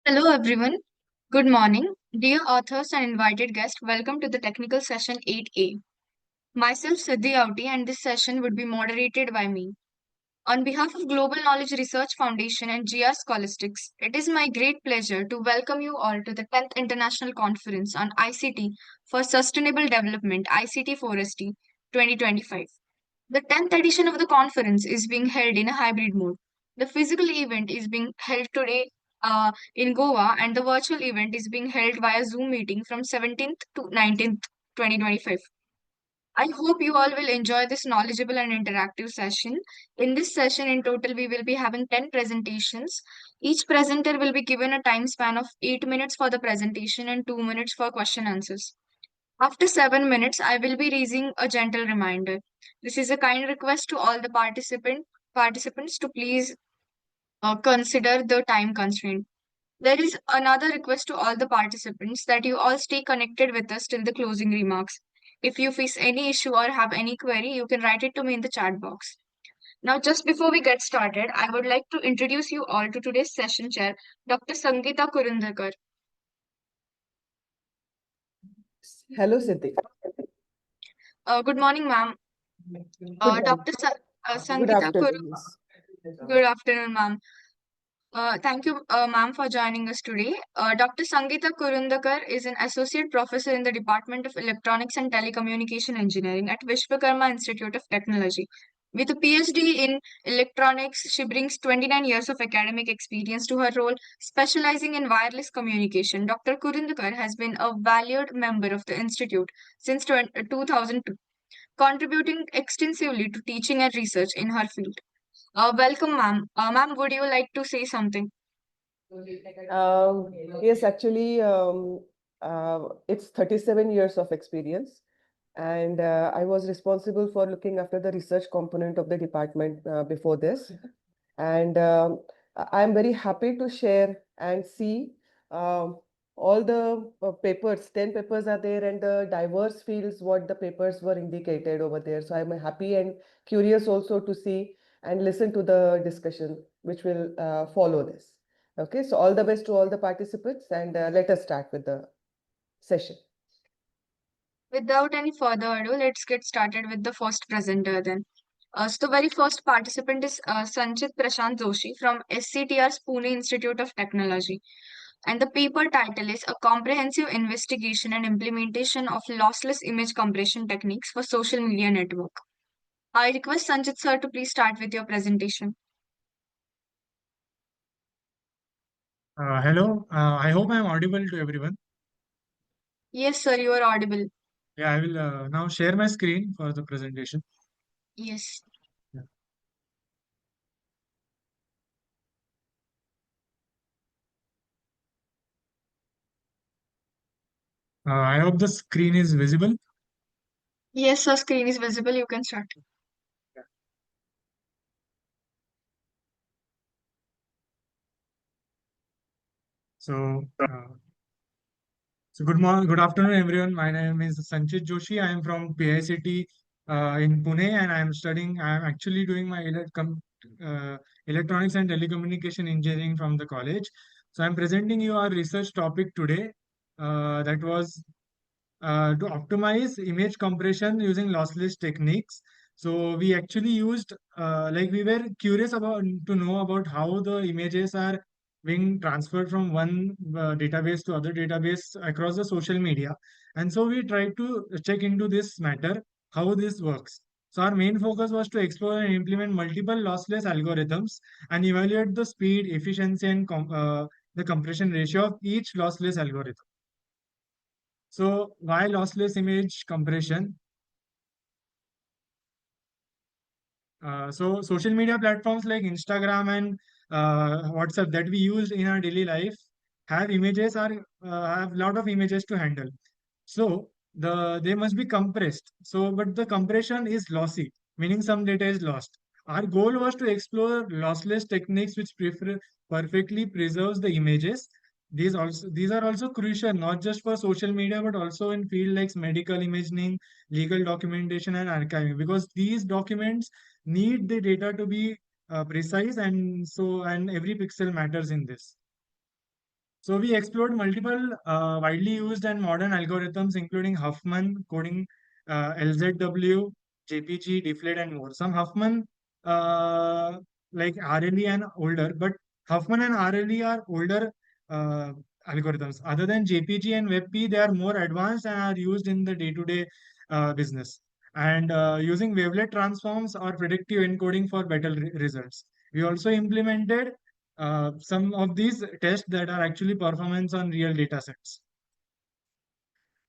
Hello, everyone. Good morning. Dear authors and invited guests, welcome to the technical session 8A. Myself, Siddhi Auti, and this session would be moderated by me. On behalf of Global Knowledge Research Foundation and GR Scholastics, it is my great pleasure to welcome you all to the 10th International Conference on ICT for Sustainable Development, ICT4SD 2025. The 10th edition of the conference is being held in a hybrid mode. The physical event is being held today in Goa, and the virtual event is being held via Zoom meeting from 17th to 19th, 2025. I hope you all will enjoy this knowledgeable and interactive session. In this session, in total, we will be having 10 presentations. Each presenter will be given a time span of 8 minutes for the presentation and 2 minutes for question answers. After 7 minutes, I will be raising a gentle reminder. This is a kind request to all the participants to please consider the time constraint. There is another request to all the participants that you all stay connected with us till the closing remarks. If you face any issue or have any query, you can write it to me in the chat box. Now, just before we get started, I would like to introduce you all to today's session chair, Dr. Sangeeta Kurundekar. Hello, Siddhi. Good morning, ma'am. Good morning. Dr. Good Sangeeta afternoon. Yes. Good afternoon, ma'am. Thank you, ma'am, for joining us today. Dr. Sangeeta Kurundakar is an associate professor in the Department of Electronics and Telecommunication Engineering at Vishwakarma Institute of Technology. With a PhD in electronics, she brings 29 years of academic experience to her role, specializing in wireless communication. Dr. Kurundakar has been a valued member of the Institute since 2002, contributing extensively to teaching and research in her field. Welcome, ma'am. Ma'am, would you like to say something? Um, yes, actually, it's 37 years of experience, and I was responsible for looking after the research component of the department before this. And I'm very happy to share and see um, all the papers. 10 papers are there, and the diverse fields what the papers were indicated over there. So I'm happy and curious also to see and listen to the discussion which will follow this. Okay, so all the best to all the participants, and let us start with the session. Without any further ado, let's get started with the first presenter then. So the very first participant is Sanchit Prashant Joshi from SCTR's Pune Institute of Technology. And the paper title is A Comprehensive Investigation and Implementation of Lossless Image Compression Techniques for Social Media Network. I request Sanchit sir to please start with your presentation. Hello, I hope I'm audible to everyone. Yes, sir, you are audible. Yeah, I will now share my screen for the presentation. Yes. Yeah. I hope the screen is visible. Yes, sir, screen is visible. You can start. Yeah. So, good morning, good afternoon, everyone. My name is Sanchit Joshi. I am from PICT in Pune, and I am studying. I am actually doing my electronics and telecommunication engineering from the college. So, I'm presenting you our research topic today. That was to optimize image compression using lossless techniques. So we actually used, like we were curious about to know about how the images are being transferred from one database to other database across the social media. And so we tried to check into this matter, how this works. So our main focus was to explore and implement multiple lossless algorithms and evaluate the speed, efficiency, and the compression ratio of each lossless algorithm. So why lossless image compression? So social media platforms like Instagram and WhatsApp that we use in our daily life have a lot of images to handle. So they must be compressed. So but the compression is lossy, meaning some data is lost. Our goal was to explore lossless techniques which perfectly preserves the images. These are also crucial not just for social media but also in field like medical imaging, legal documentation, and archiving, because these documents need the data to be precise, and every pixel matters in this. So we explored multiple widely used and modern algorithms, including Huffman, coding, LZW, JPG, Deflate, and more. Some Huffman, uh, like RLE and older, but Huffman and RLE are older uh, algorithms. Other than JPG and WebP, they are more advanced and are used in the day-to-day business. And using wavelet transforms or predictive encoding for better results. We also implemented some of these tests that are actually performance on real data sets.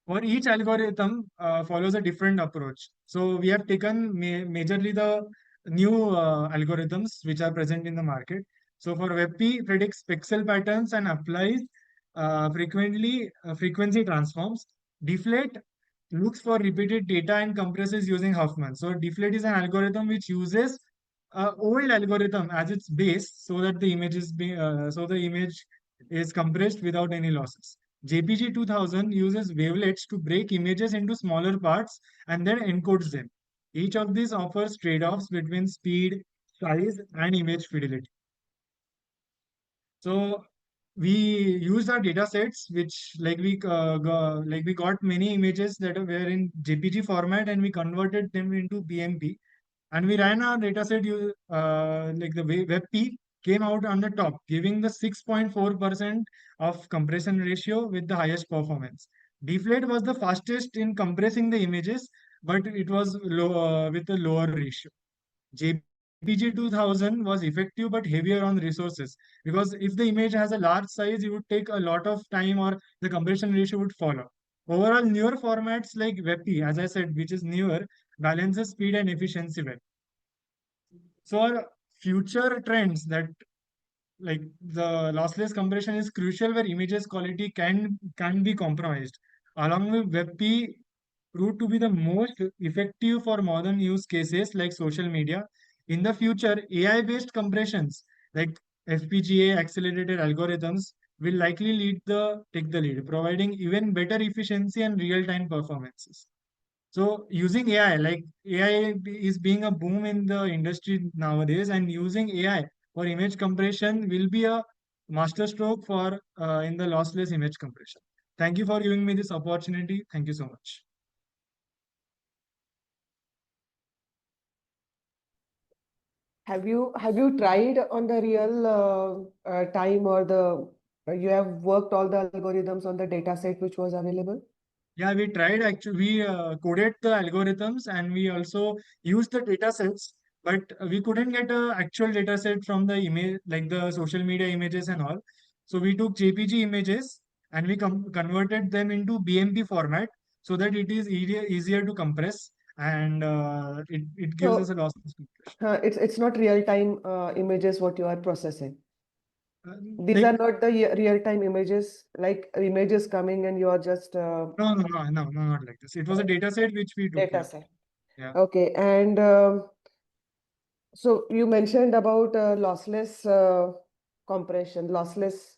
For each algorithm follows a different approach. So we have taken majorly the new algorithms which are present in the market. So for WebP predicts pixel patterns and applies frequency transforms. Deflate looks for repeated data and compresses using Huffman. So deflate is an algorithm which uses old algorithm as its base so that the image is compressed without any losses. JPG 2000 uses wavelets to break images into smaller parts and then encodes them. Each of these offers trade-offs between speed, size, and image fidelity. So we used our data sets, which like we got many images that were in JPG format, and we converted them into BMP, and we ran our dataset like the WebP came out on the top, giving the 6.4% of compression ratio with the highest performance. Deflate was the fastest in compressing the images, but it was low with a lower ratio. JPG 2000 was effective but heavier on resources, because if the image has a large size, it would take a lot of time or the compression ratio would follow. Overall, newer formats like WebP, as I said, which is newer, balances speed and efficiency well. So our future trends that like the lossless compression is crucial where images quality can be compromised. Along with WebP proved to be the most effective for modern use cases like social media. In the future, AI-based compressions like FPGA accelerated algorithms will likely take the lead, providing even better efficiency and real-time performances. So using AI, like AI is being a boom in the industry nowadays, and using AI for image compression will be a masterstroke for in the lossless image compression. Thank you for giving me this opportunity. Thank you so much. Have you tried on the real time, or the you have worked all the algorithms on the data set which was available? Yeah, we tried actually. We coded the algorithms and we also used the data sets, but we couldn't get a actual data set from the image, like the social media images and all. So we took JPG images and we converted them into BMP format so that it is easier to compress, and it gives us a So lossless compression. it's not real time images what you are processing. These are Like not the real time images, like images coming and you are just no, not like this. It was a data set which we took. data Yeah, set. yeah. Okay, and so you mentioned about lossless compression, lossless,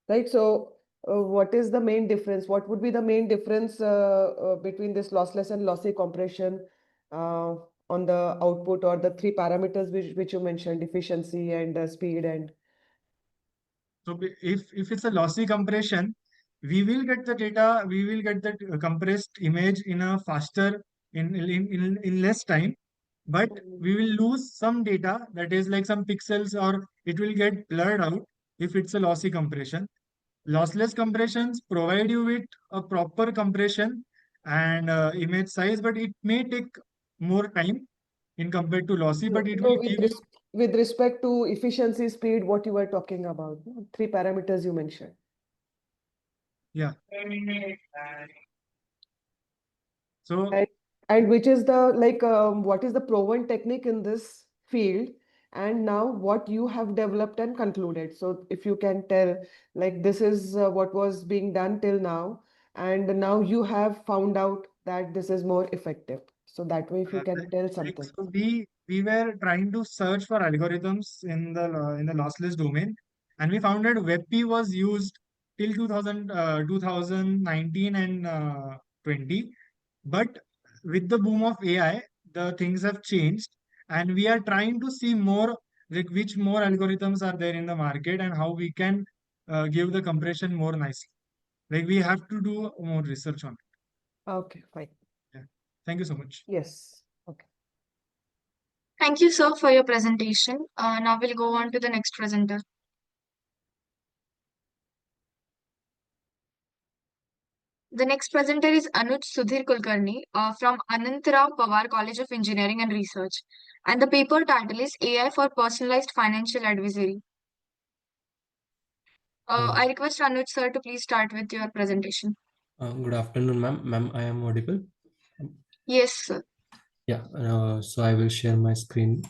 right? So what is the main difference? What would be the main difference between this lossless and lossy compression uh, on the output, or the three parameters which you mentioned, efficiency and speed and So if it's a lossy compression, we will get the data, we will get the compressed image in a faster in less time, but we will lose some data, that is like some pixels, or it will get blurred out if it's a lossy compression. Lossless compressions provide you with a proper compression and image size, but it may take more time in compared to lossy, no, but it no, will give you. with respect to efficiency, speed, what you were talking about, no? Three parameters you mentioned. Yeah. So And, and which is the like what is the proven technique in this field, and now what you have developed and concluded. So if you can tell, like this is what was being done till now, and now you have found out that this is more effective. So that way, if you can tell something. So we were trying to search for algorithms in the lossless domain, and we found that WebP was used till 2019 and 20. But with the boom of AI, the things have changed, and we are trying to see more like which more algorithms are there in the market and how we can give the compression more nicely. Like we have to do more research on it. Okay, fine. Yeah. Thank you so much. Yes. Okay. Thank you, sir, for your presentation. Now we'll go on to the next presenter. The next presenter is Anuj Sudhir Kulkarni from Anantrao Pawar College of Engineering and Research. And the paper title is AI for Personalized Financial Advisory. I request Anuj sir to please start with your presentation. Good afternoon, ma'am. Ma'am, I am audible. Yes, sir. Yeah, so I will share my screen.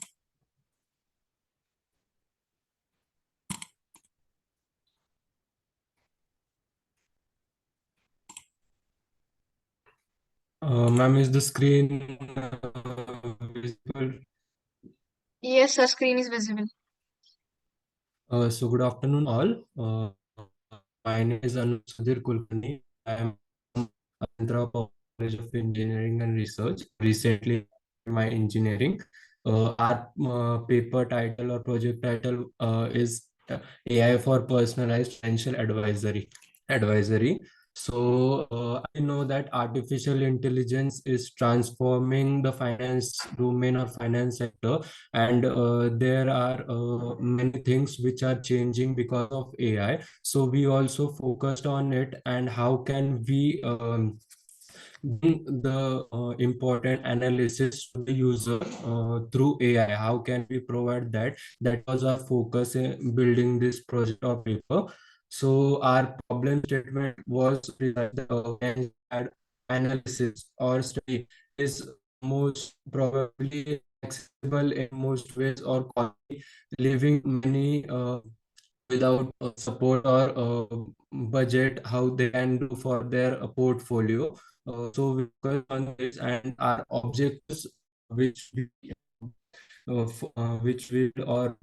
Ma'am, is the screen visible? Yes, sir. Screen is visible. So good afternoon, all. My name is Anuj Sudhir Kulkarni. I am from Andhra College of Engineering and Research. Recently, my engineering. Our paper title or project title is AI for Personalized Financial Advisory. So I know that artificial intelligence is transforming the finance domain or finance sector, and there are many things which are changing because of AI. So we also focused on it and how can we bring the important analysis to the user through AI. How can we provide that? That was our focus in building this project or paper. So our problem statement was the analysis or study is most probably accessible in most ways or quality, leaving many without support or budget how they can do for their portfolio. So we focus on this and our objectives which we which we or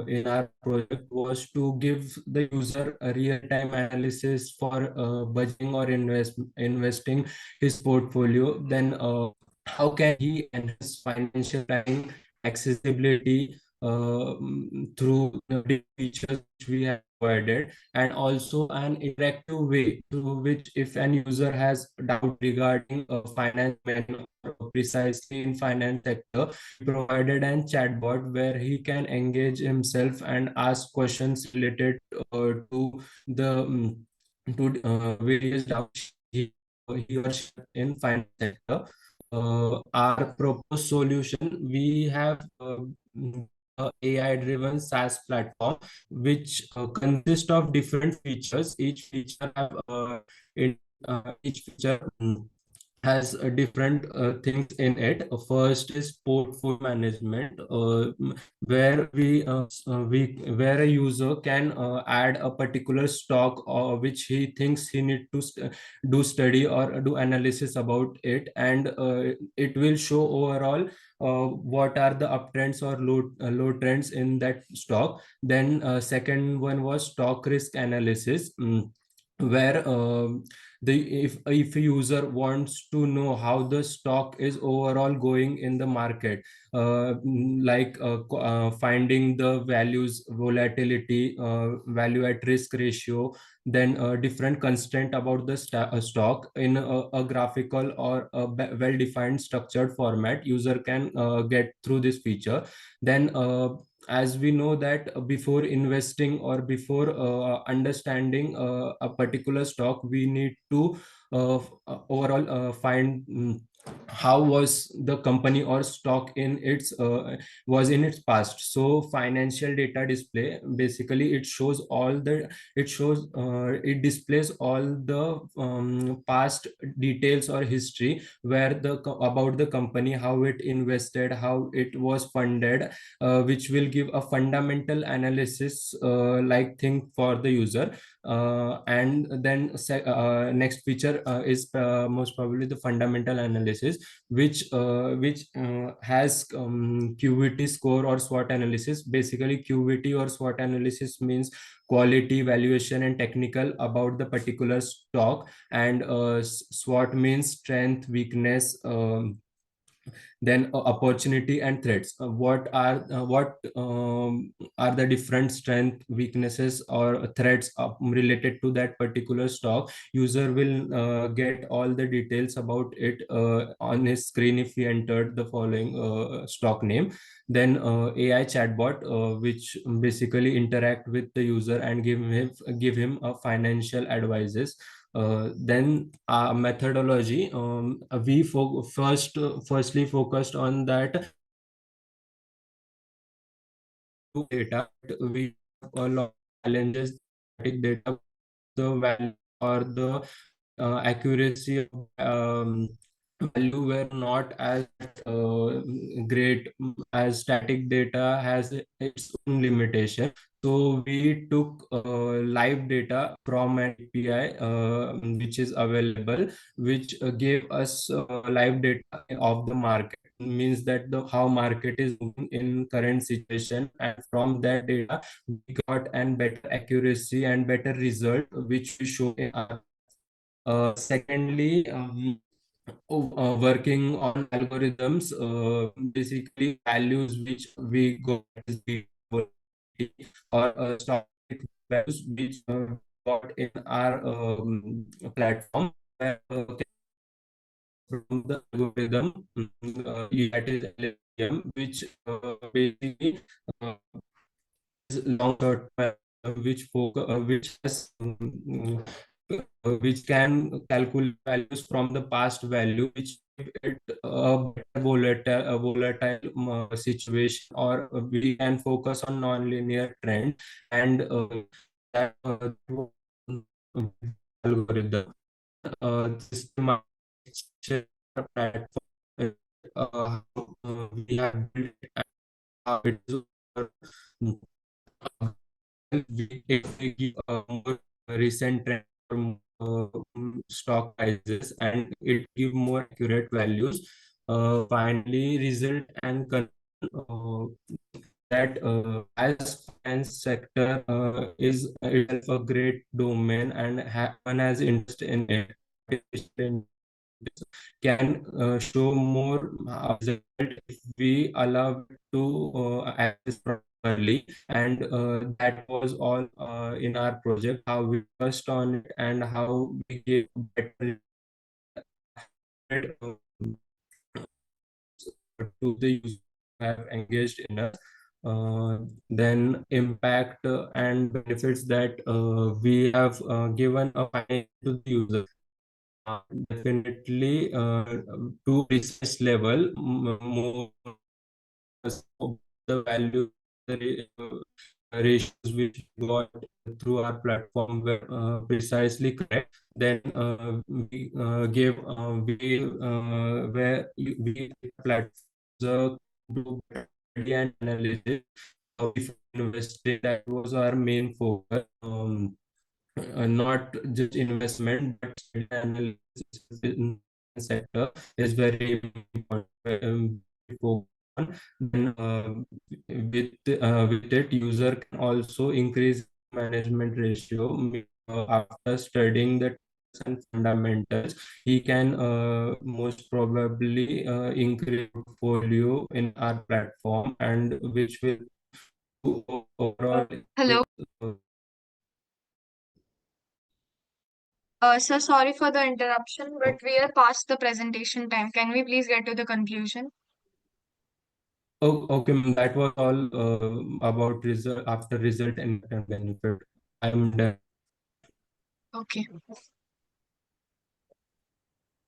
in our project was to give the user a real-time analysis for budgeting or investing his portfolio. Then how can he enhance financial planning accessibility through the features which we have provided, and also an interactive way through which if an user has doubt regarding finance management or precisely in finance sector, provided an chatbot where he can engage himself and ask questions related to the various doubts he or she in finance sector. Our proposed solution, we have a AI-driven SaaS platform which consists of different features. Each feature have each feature has different things in it. First is portfolio management, where where a user can add a particular stock which he thinks he need to do study or do analysis about it, and it will show overall what are the uptrends or low trends in that stock. Then second one was stock risk analysis, where the if a user wants to know how the stock is overall going in the market, finding the values volatility, value at risk ratio, then different constraint about the stock in a graphical or a well defined structured format, user can get through this feature. Then as we know that before investing or before understanding a particular stock, we need to overall find how was the company or stock in its was in its past. So financial data display, basically it displays all the past details or history where about the company, how it invested, how it was funded, which will give a fundamental analysis like thing for the user. And then next feature is most probably the fundamental analysis, which has QVT score or SWOT analysis. Basically, QVT or SWOT analysis means quality, valuation, and technical about the particular stock, and SWOT means strength, weakness, then opportunity and threats. What are the different strength, weaknesses, or threats related to that particular stock? User will get all the details about it on his screen if he entered the following stock name. Then AI chatbot, which basically interact with the user and give him a financial advices. Then methodology, we firstly focused on that data. We have a lot of challenges. Static data, the value or the accuracy of value were not as great, as static data has its own limitation. So we took live data from an API which is available, which gave us live data of the market. Means that the how market is moving in current situation, and from that data we got an better accuracy and better result, which we show in our. Secondly, working on algorithms, basically values which we got as or static values which got in our platform, from the algorithm, that is LLM, which basically uh, is long term, which has which can calculate values from the past value, which give it a better volatile situation, or we can focus on non-linear trend, and that algorithm system platform, we have built it, and how it is if we give a more recent trend from stock prices, and it give more accurate values. Finally, result and uh, that as finance sector is itself a great domain, and one has interest in it. Can show more result if we allow it to access properly. And that was all in our project, how we touched on it and how we gave better uh, to the users who have engaged in us. Then impact and benefits that we have given a financial to the user. Definitely to research level, more the value, the ratios which we got through our platform were precisely correct. Then we gave we where we platforms do study and analysis. If invested, that was our main focus. Not just investment, but study analysis in sector is very important. Focus on. Then with it, user can also increase management ratio. After studying the and fundamentals, he can most probably increase portfolio in our platform, and which will overall Hello. uh, Sir, sorry for the interruption, but we are past the presentation time. Can we please get to the conclusion? Oh, okay, ma'am. That was all about result, after result and benefit. I'm done. Okay.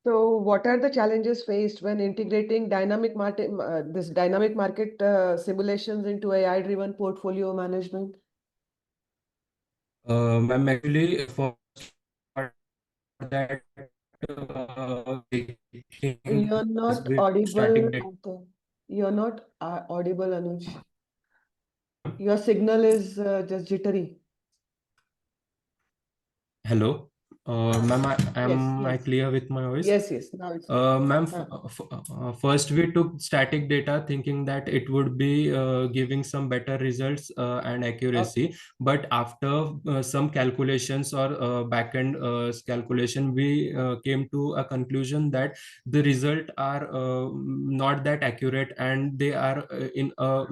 So, what are the challenges faced when integrating this dynamic market simulations into AI-driven portfolio management? Ma'am, actually, for that, You're as not with audible. static data. You're not audible, Anuj. Your signal is just jittery. Hello. Ma'am, Yes, am I yes. clear with my voice? Yes. Now it's clear. Ma'am, Huh. first we took static data thinking that it would be giving some better results and accuracy. But after some calculations or backend calculation, we came to a conclusion that the result are not that accurate, and they are in a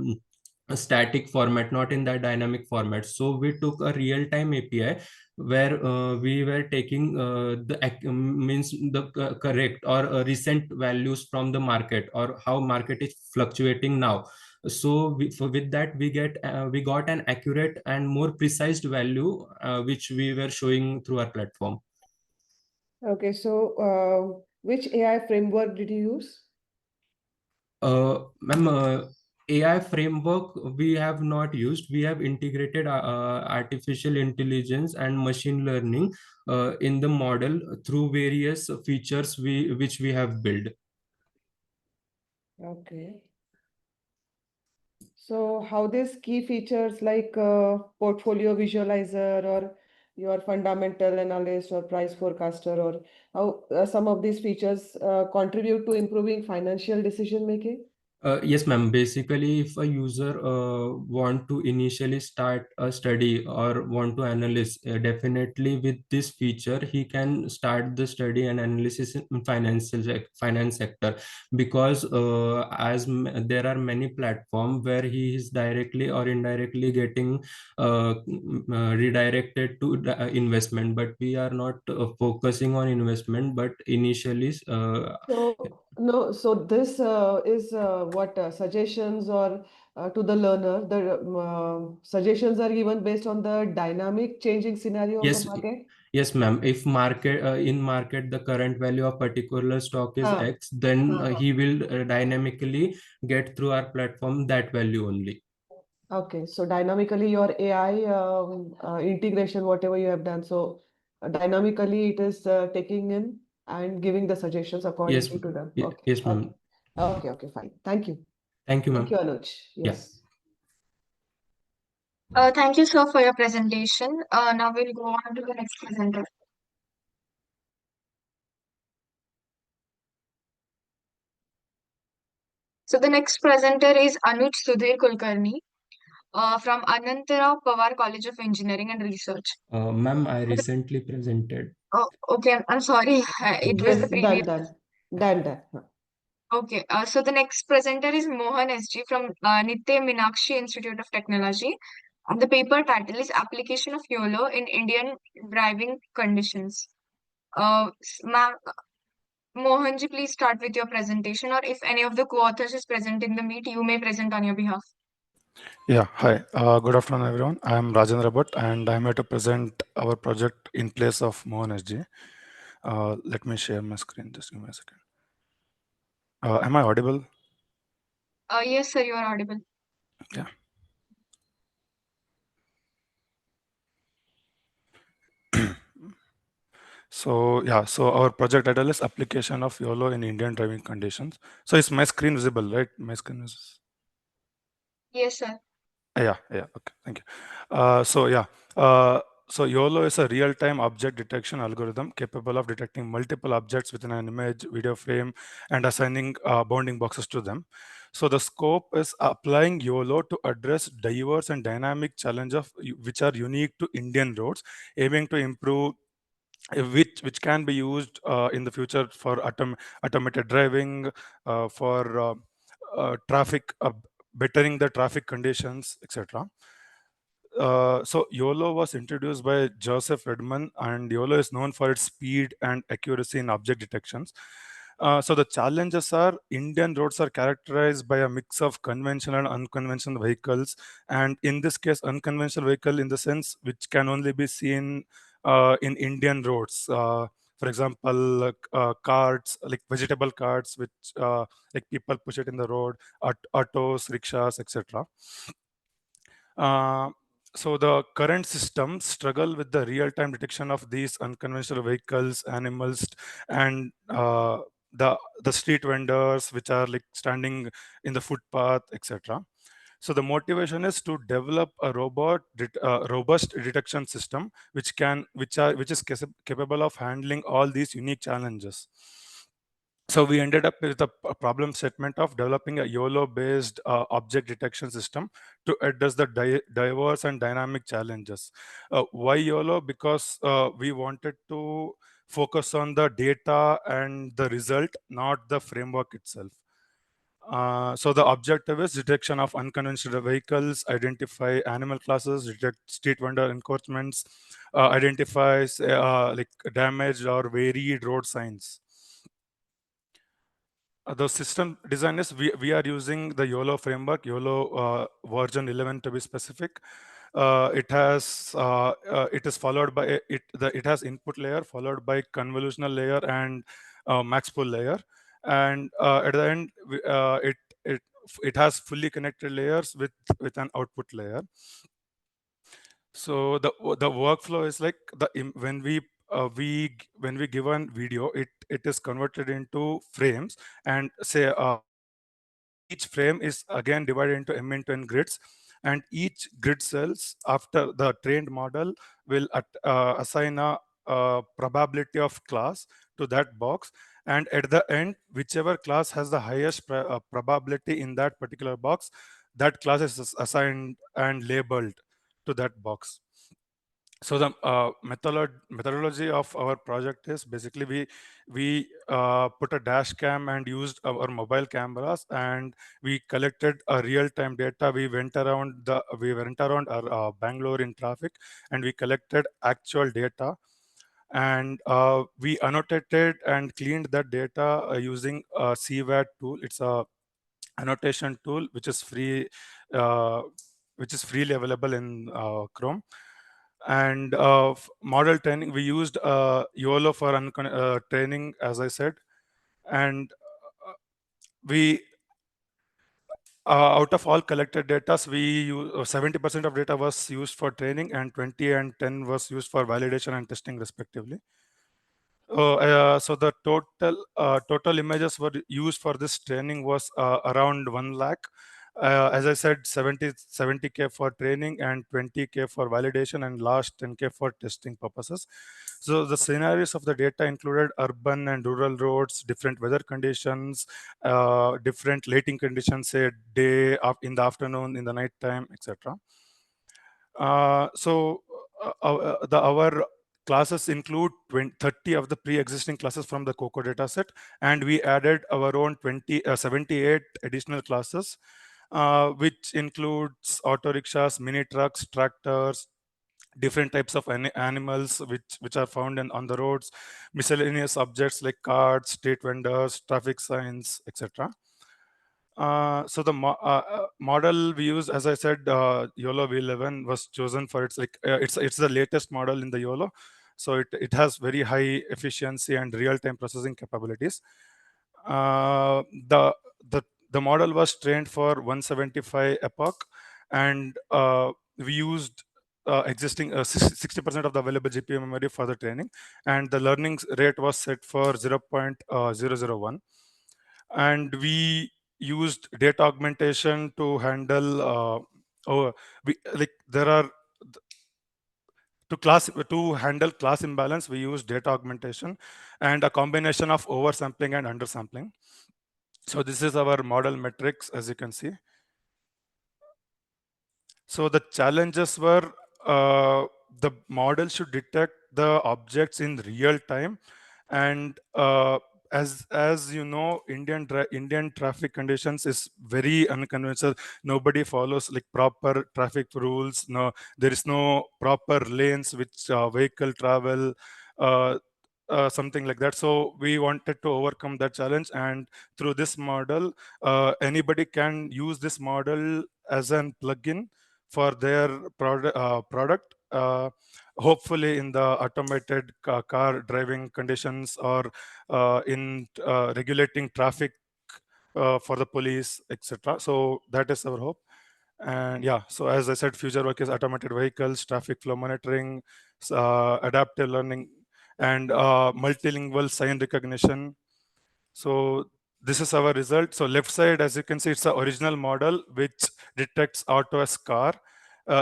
static format, not in that dynamic format. So we took a real-time API where we were taking means the correct or recent values from the market, or how market is fluctuating now. So with that we got an accurate and more precise value which we were showing through our platform. Okay, so which AI framework did you use? Ma'am, AI framework we have not used. We have integrated artificial intelligence and machine learning in the model through various features which we have built. Okay. So how these key features like portfolio visualizer or your fundamental analyst or price forecaster, or how some of these features contribute to improving financial decision making? Yes, ma'am. Basically, if a user want to initially start a study or want to analyze, definitely with this feature, he can start the study and analysis in finance sector, because there are many platforms where he is directly or indirectly getting redirected to the, investment. But we are not focusing on investment, but initially. So no, so this is what suggestions or to the learner. The suggestions are given based on the dynamic changing scenario of the Yes, market. yes, ma'am. If market in market the current value of particular stock is Ah, X, then ah, he will dynamically get through our platform that value only. okay, so dynamically your AI integration, whatever you have done, so dynamically it is taking in and giving the suggestions Yes, accordingly to them. Okay, yes, okay, ma'am. okay, fine. Thank you. Thank you, Thank ma'am. you, Anuj. Yeah. Yes. Thank you, sir, for your presentation. Now we'll go on to the next presenter. So the next presenter is Anuj Sudhir Kulkarni from Anantara Pawar College of Engineering and Research. Ma'am, I recently presented. Oh, okay. I'm sorry. It was Yes, the previous. done. Huh. Okay. So the next presenter is Mohan SG from Nitya Meenakshi Institute of Technology. And the paper title is Application of YOLO in Indian Driving Conditions. Ma'am, Mohanji, please start with your presentation, or if any of the co-authors is present in the meet, you may present on your behalf. Yeah, hi. Good afternoon, everyone. I'm Rajendra Bhatt, and I'm here to present our project in place of Mohan SG. Let me share my screen. Just give me a second. Am I audible? Yes, sir, you are audible. Yeah. So our project title is Application of YOLO in Indian Driving Conditions. So is my screen visible, right? My screen is. Yes, sir. Yeah. Okay, thank you. So YOLO is a real-time object detection algorithm capable of detecting multiple objects within an image, video frame, and assigning bounding boxes to them. So the scope is applying YOLO to address diverse and dynamic challenges which are unique to Indian roads, aiming to improve which can be used in the future for automated driving, for traffic, bettering the traffic conditions, etc. So YOLO was introduced by Joseph Redman, and YOLO is known for its speed and accuracy in object detections. So the challenges are Indian roads are characterized by a mix of conventional and unconventional vehicles, and in this case, unconventional vehicle in the sense which can only be seen in Indian roads. For example, carts like vegetable carts, which like people push it in the road, autos, rickshaws, etc. Uh, so the current systems struggle with the real-time detection of these unconventional vehicles, animals, and the street vendors, which are like standing in the footpath, etc. So the motivation is to develop a robust detection system which is capable of handling all these unique challenges. So we ended up with a problem statement of developing a YOLO-based object detection system to address the diverse and dynamic challenges. Why YOLO? Because we wanted to focus on the data and the result, not the framework itself. So the objective is detection of unconventional vehicles, identify animal classes, detect street vendor encroachments, identifies like damaged or varied road signs. The system design is we are using the YOLO framework, YOLO version 11 to be specific. It is followed by it has input layer followed by convolutional layer and max pool layer, and at the end it it has fully connected layers with an output layer. So the workflow is like when we give a video, it is converted into frames, and say each frame is again divided into m into n grids, and each grid cells after the trained model will assign a probability of class to that box, and at the end whichever class has the highest probability in that particular box, that class is assigned and labeled to that box. So the methodology of our project is basically we put a dash cam and used our mobile cameras, and we collected a real-time data. We went around our Bangalore in traffic, and we collected actual data, and we annotated and cleaned that data using a CVAT tool. It's a annotation tool uh, which is freely available in Chrome. And model training, we used YOLO for training, as I said, and we out of all collected data, we use 70% of data was used for training, and 20 and 10 was used for validation and testing respectively. So the total images were used for this training was around 1 lakh. As I said, 70K for training and 20K for validation, and last 10K for testing purposes. So the scenarios of the data included urban and rural roads, different weather conditions, different lighting conditions, say day, in the afternoon, in the night time, etc. Our classes include 30 of the pre-existing classes from the COCO dataset, and we added our own 78 additional classes, which includes auto rickshaws, mini trucks, tractors, different types of animals which are found on the roads, miscellaneous objects like cards, street vendors, traffic signs, etc. So the model we use, as I said, YOLO V11 was chosen for it's the latest model in the YOLO. So it has very high efficiency and real-time processing capabilities. Uh, the the the model was trained for 175 epoch, and we used existing 60% of the available GPU memory for the training, and the learning rate was set for 0.001, and we used data augmentation to handle we like there are to handle class imbalance. We use data augmentation and a combination of oversampling and undersampling. So this is our model metrics, as you can see. So the challenges were the model should detect the objects in real time, and as you know, Indian traffic conditions is very unconventional. Nobody follows like proper traffic rules. No, there is no proper lanes which vehicle travel. Uh, Something like that. So we wanted to overcome that challenge, and through this model, anybody can use this model as an plugin for their product, hopefully in the automated car driving conditions, or in regulating traffic for the police, etc. So that is our hope. And yeah, so as I said, future work is automated vehicles, traffic flow monitoring, adaptive learning, and multilingual sign recognition. So this is our result. So left side, as you can see, it's the original model which detects auto as car.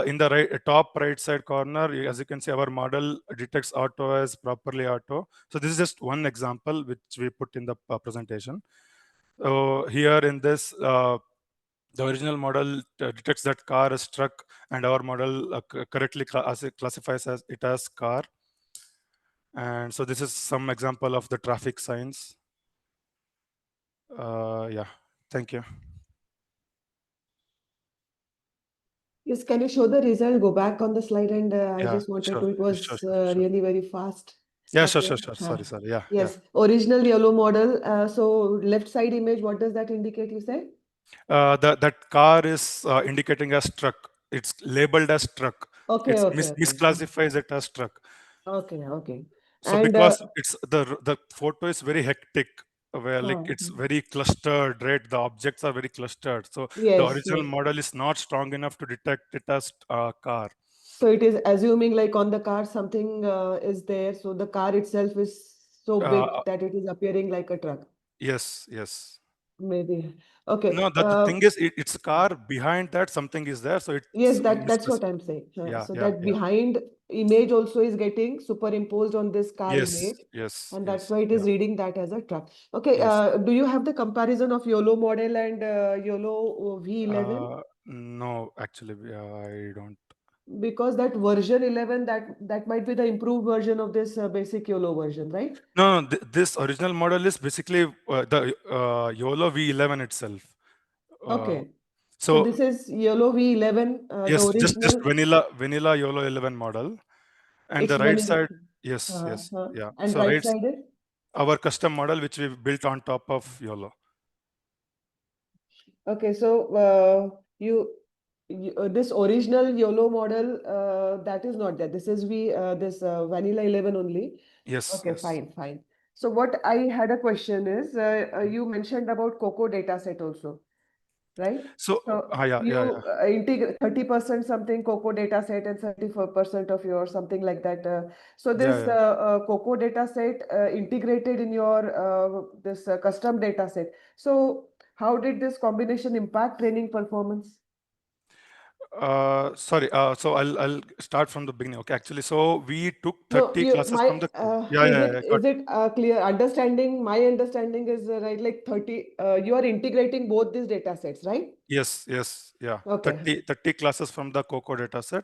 In the top right side corner, as you can see, our model detects auto as properly auto. So this is just one example which we put in the presentation. So here in this, the original model detects that car is truck, and our model correctly classifies as it as car. And so this is some example of the traffic signs. Yeah, thank you. Yes, can you show the result? Go back on the slide, and I Yeah, just wanted sure, to. It sure, was sure, sure. really very fast. Yeah, Okay. sure. Sorry. Yeah, Yes, original yellow model. So left side image, what does that indicate? You said? That car is indicating as truck. It's labeled as truck. Okay, It's okay, okay. misclassifies it as truck. Okay. So And because it's the photo is very hectic, where like it's hmm. very clustered, right? The objects are very clustered. So the Yes, original yes. model is not strong enough to detect it as a car. So it is assuming like on the car something is there. So the car itself is so big that it is appearing like a truck. Yes. Maybe. Okay. No, the thing is, it's a car. Behind that, something is there. So Yes, it's that's what I'm saying. So that Yeah. behind image also is getting superimposed on this car Yes, image, yes, and that's yes. why it is Yeah, reading that as a truck. Okay. yes. Do you have the comparison of YOLO model and YOLO V11? No, actually, I don't. Because that version 11, that might be the improved version of this basic YOLO version, right? No, this original model is basically the YOLO V11 itself. Uh, Okay. So so this is YOLO V11, the yes, just original. vanilla YOLO 11 model, and It's the right vanilla. side, yes, yeah. And So right right, side is? our custom model which we built on top of YOLO. Okay, so this original YOLO model that is not there. This is this Vanilla 11 only. Yes, Okay, yes. fine. So what I had a question is, you mentioned about Coco dataset also, right? So So yeah. you integrate 30% something Coco dataset and 34% of your something like that. So this Yeah. Coco dataset integrated in your this custom dataset. So how did this combination impact training performance? Sorry. So I'll start from the beginning. Okay. Actually, so we took No, 30 classes from the. Yeah. is it clear understanding? My understanding is right, like 30. You are integrating both these data sets, right? Yes. Yeah. Okay. 30 classes from the Coco dataset,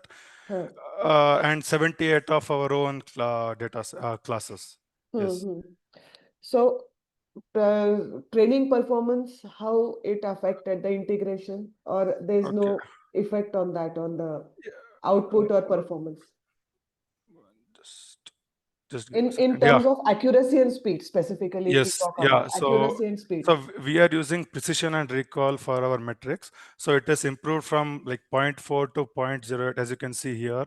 Huh. and 78 of our own classes. Yes. Hmm. So training performance, how it affected the integration, or there is Okay. no effect on that on the Uh, output or performance just give me a in second. Yeah. terms of accuracy and speed specifically, if we Yes. talk about Yeah. So accuracy and speed. so we are using precision and recall for our metrics. So it has improved from like zero point 0.4 to zero point 0.08, as you can see here.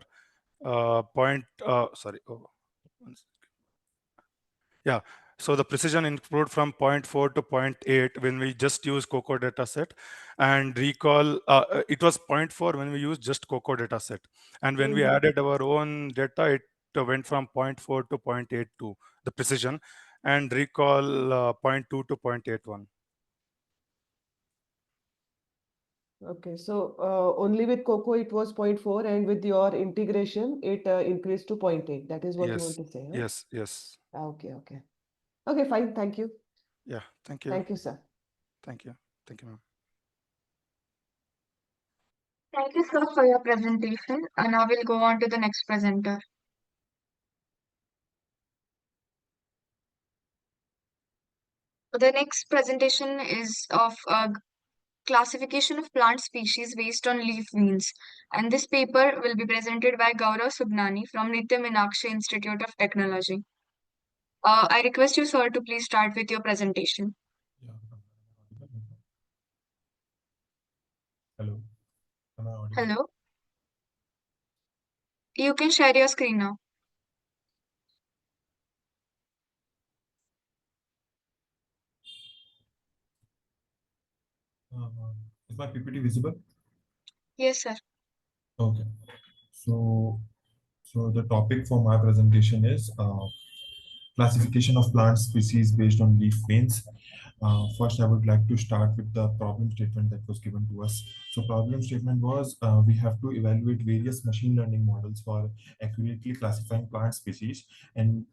Sorry. Oh, one Yeah. So the precision improved from zero point 0.4 to zero point 0.8 when we just use Coco dataset, and recall it was zero point 0.4 when we used just Coco dataset, and when we Mhm. added our own data, it went from zero point 0.4 to 0.82 the precision, and recall 0.2 to 0.81. Okay, so only with Coco it was zero point 0.4, and with your integration it increased to 0.8. That is what you want Yes. to say, huh? Yes. Okay. Okay, fine. Thank you. Yeah. Thank you. Thank you, sir. Thank you. Thank you, ma'am. Thank you, sir, for your presentation. And now we'll go on to the next presenter. The next presentation is of classification of plant species based on leaf veins. And this paper will be presented by Gaurav Subnani from Nitya Meenakshi Institute of Technology. I request you, sir, to please start with your presentation. Yeah. Hello. Am I audible? Hello. You can share your screen now. Is my PPT visible? Yes, sir. Okay. So the topic for my presentation is classification of plant species based on leaf veins. First, I would like to start with the problem statement that was given to us. So problem statement was we have to evaluate various machine learning models for accurately classifying plant species, and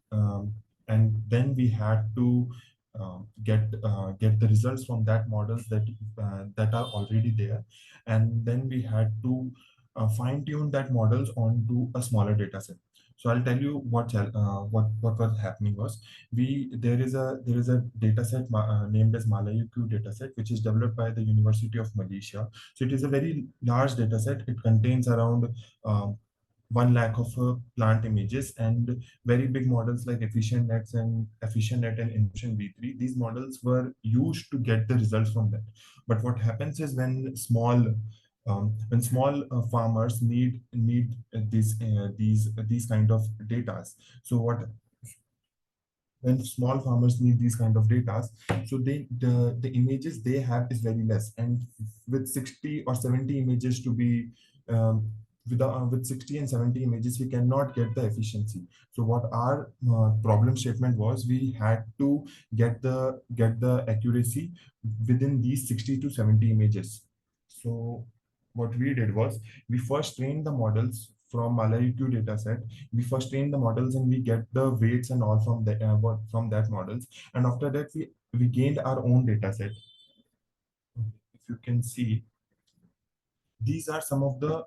then we had to get the results from that models that are already there, and then we had to fine tune that models onto a smaller data set. So I'll tell you what was happening was there is a data set named as Malayu data set, which is developed by the University of Malaysia. So it is a very large data set. It contains around 1 lakh of plant images and very big models like EfficientNet and Inception V3. These models were used to get the results from that. But what happens is when small farmers need these kind of data. So what when small farmers need these kind of data, so the images they have is very less, and with 60 or 70 images to be with 60 and 70 images we cannot get the efficiency. So what our problem statement was, we had to get the accuracy within these 60 to 70 images. So what we did was, we first trained the models from Malayu dataset. We first train the models and we get the weights and all from from that models, and after that we gained our own data set. If you can see, these are some of the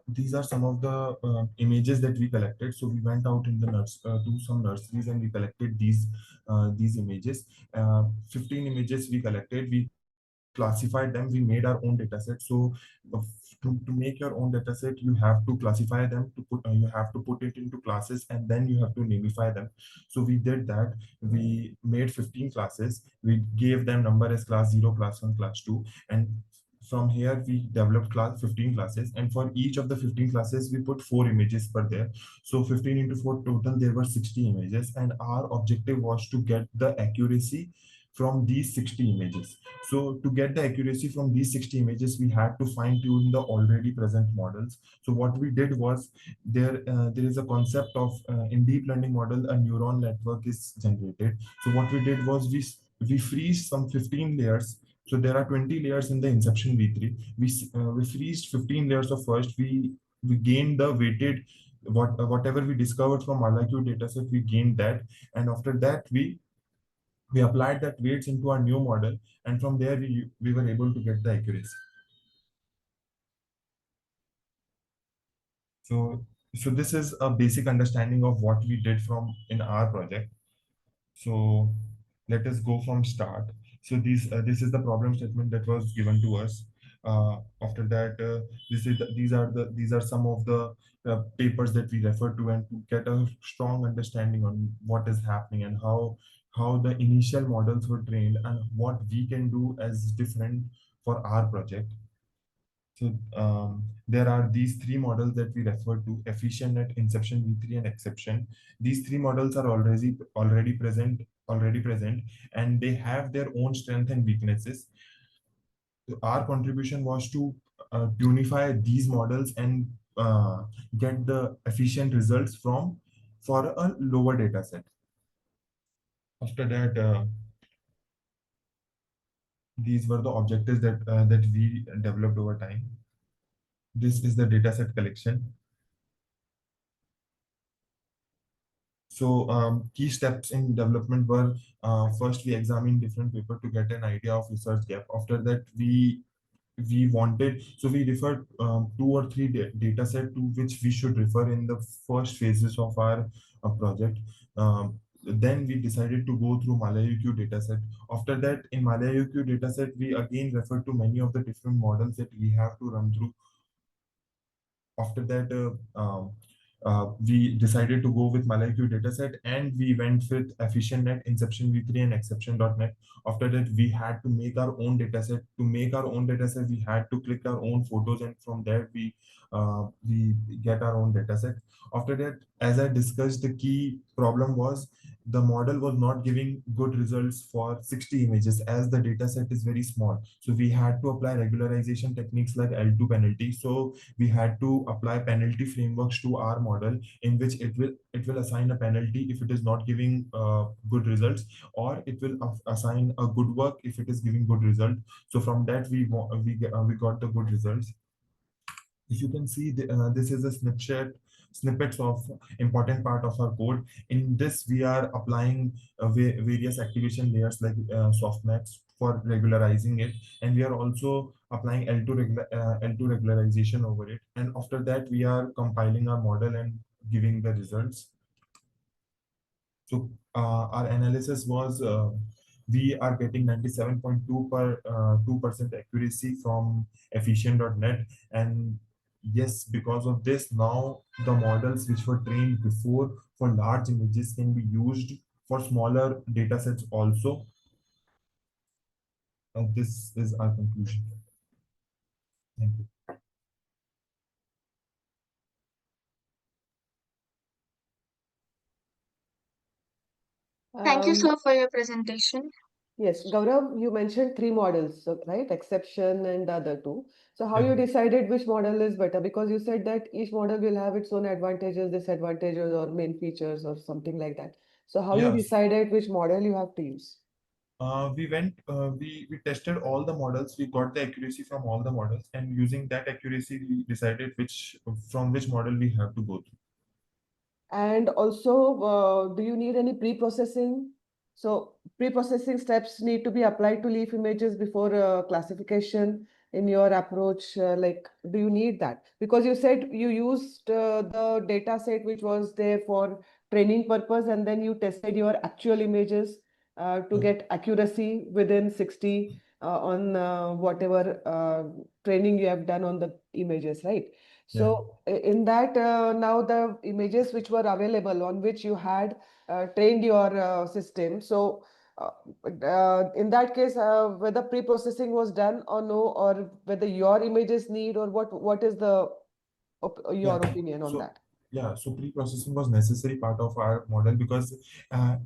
images that we collected. So we went out in the to some nurseries and we collected these images. 15 images we collected, we classified them, we made our own data set. So uh, to make your own data set, you have to classify them, you have to put it into classes, and then you have to namify them. So we did that. We made 15 classes, we gave them number as class 0, class 1, class 2, and from here we developed 15 classes, and for each of the 15 classes we put 4 images per there. So 15 into 4, total there were 60 images, and our objective was to get the accuracy from these 60 images. So to get the accuracy from these 60 images, we had to fine tune the already present models. So what we did was, there is a concept of in deep learning model, a neuron network is generated. So what we did was, we freeze some 15 layers. So there are 20 layers in the Inception V3. We freezed 15 layers of first. We gained the weighted whatever we discovered from Malayu dataset, we gained that, and after that we applied that weights into our new model, and from there we were able to get the accuracy. So this is a basic understanding of what we did from in our project. So let us go from start. So this is the problem statement that was given to us. After that, these are some of the papers that we refer to, and to get a strong understanding on what is happening and how the initial models were trained and what we can do as different for our project. So there are these 3 models that we refer to: EfficientNet, Inception V3, and Exception. These 3 models are already present, and they have their own strengths and weaknesses. So our contribution was to unify these models and get the efficient results for a lower data set. After that, these were the objectives that we developed over time. This is the dataset collection. So key steps in development were, first we examined different paper to get an idea of research gap. After that, we referred 2 or 3 data set to which we should refer in the first phases of our project. Then we decided to go through Malayu dataset. After that, in Malayu dataset, we again referred to many of the different models that we have to run through. After that, we decided to go with Malayu dataset, and we went with EfficientNet, Inception V3, and Exception.net. After that, we had to make our own dataset. To make our own dataset, we had to click our own photos, and from there we we get our own data set. After that, as I discussed, the key problem was the model was not giving good results for 60 images as the data set is very small. So we had to apply regularization techniques like L2 penalty. So we had to apply penalty frameworks to our model in which it will assign a penalty if it is not giving good results, or it will assign a good work if it is giving good result. So from that we got the good results. If you can see, this is a snippets of important part of our code. In this, we are applying various activation layers like softmax for regularizing it, and we are also applying L2 regularization over it. And after that, we are compiling our model and giving the results. So our analysis was we are getting 97.2% accuracy from efficient.net. And yes, because of this, now the models which were trained before for large images can be used for smaller data sets also. And this is our conclusion. Thank you. Thank you, Um, sir, for your presentation. Yes, Gaurav, you mentioned three models, right? Exception and the other two. So how Yeah. you decided which model is better? Because you said that each model will have its own advantages, disadvantages, or main features or something like that. So how you Yes. decided which model you have to use? We tested all the models. We got the accuracy from all the models, and using that accuracy, we decided which model we have to go through. And also, do you need any pre-processing? So pre-processing steps need to be applied to leaf images before classification in your approach. Like, do you need that? Because you said you used the data set which was there for training purpose, and then you tested your actual images to get accuracy within 60 on whatever training you have done on the images, right? So in that, now the images which were available on which you had trained your system. So uh, in that case, whether pre-processing was done or no, or whether your images need, or what is the Yeah. your opinion on So that? yeah, so pre-processing was necessary part of our model because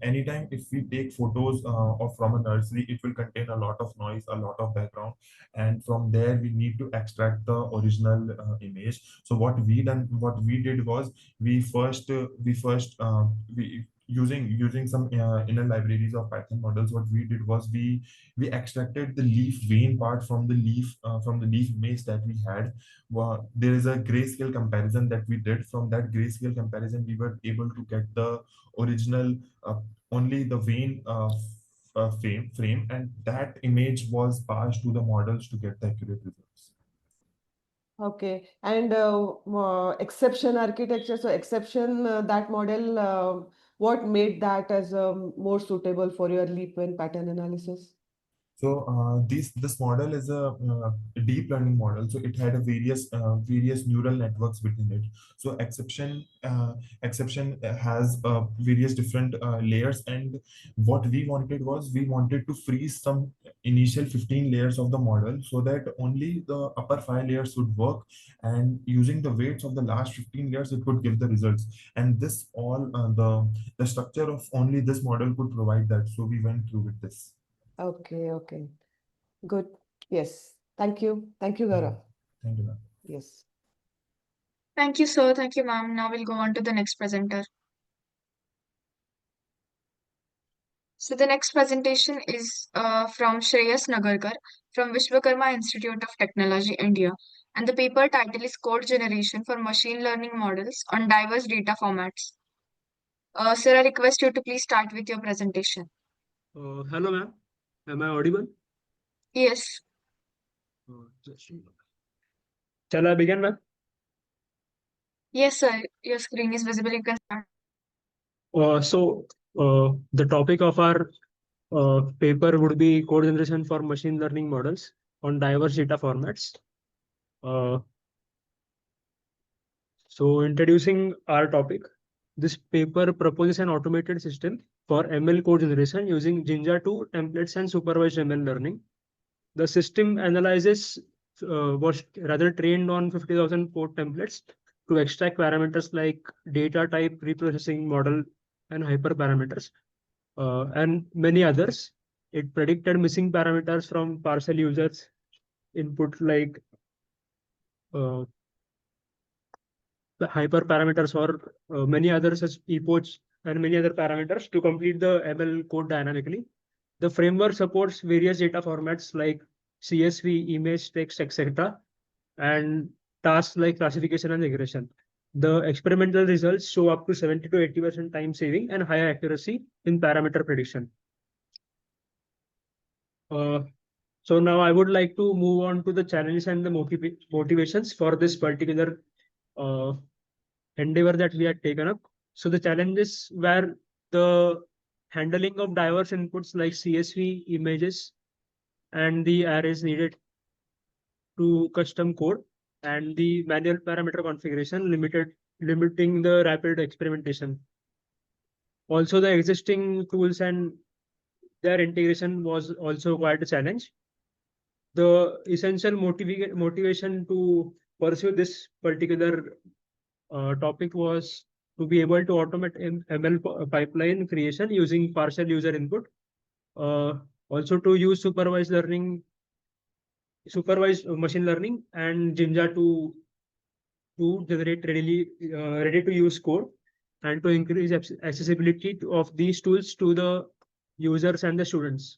anytime if we take photos of from a nursery, it will contain a lot of noise, a lot of background, and from there we need to extract the original image. So what we did was we using some inner libraries of Python models. What we did was we extracted the leaf vein part from the leaf image that we had. There is a grayscale comparison that we did. From that grayscale comparison, we were able to get the original only the vein frame, and that image was passed to the models to get the accurate results. Okay, and exception architecture. So exception that model, what made that as more suitable for your leap and pattern analysis? So this model is a deep learning model. So it had a various neural networks within it. So exception has various different layers, and what we wanted was we wanted to freeze some initial 15 layers of the model so that only the upper 5 layers would work, and using the weights of the last 15 layers, it would give the results. And this all the structure of only this model could provide that. So we went through with this. Okay, okay, good. Yes, thank you. Thank you, Gaurav. Thank you. Yes. Thank you, sir. Thank you, ma'am. Now we'll go on to the next presenter. So the next presentation is from Shreyas Nagarkar from Vishwakarma Institute of Technology, India. And the paper title is Code Generation for Machine Learning Models on Diverse Data Formats. Sir, I request you to please start with your presentation. Hello, ma'am. Am I audible? Yes. Shall I begin, ma'am? Yes, sir. Your screen is visible. You can start. The topic of our paper would be code generation for machine learning models on diverse data formats. Uh, Introducing our topic, this paper proposes an automated system for ML code generation using Jinja 2 templates and supervised ML learning. The system analyzes was rather trained on 50,000 code templates to extract parameters like data type, reprocessing model, and hyperparameters, and many others. It predicted missing parameters from partial users input like uh, the hyperparameters or many others as epochs and many other parameters to complete the ML code dynamically. The framework supports various data formats like CSV, image, text, etc., and tasks like classification and regression. The experimental results show up to 70 to 80% time saving and higher accuracy in parameter prediction. Uh, so now I would like to move on to the challenges and the motivations for this particular uh, endeavor that we had taken up. So the challenges were the handling of diverse inputs like CSV, images, and the arrays needed to custom code, and the manual parameter configuration limiting the rapid experimentation. Also, the existing tools and their integration was also quite a challenge. The essential motivation to pursue this particular topic was to be able to automate ML pipeline creation using partial user input. Also to use supervised machine learning and Jinja to generate ready to use code, and to increase accessibility of these tools to the users and the students.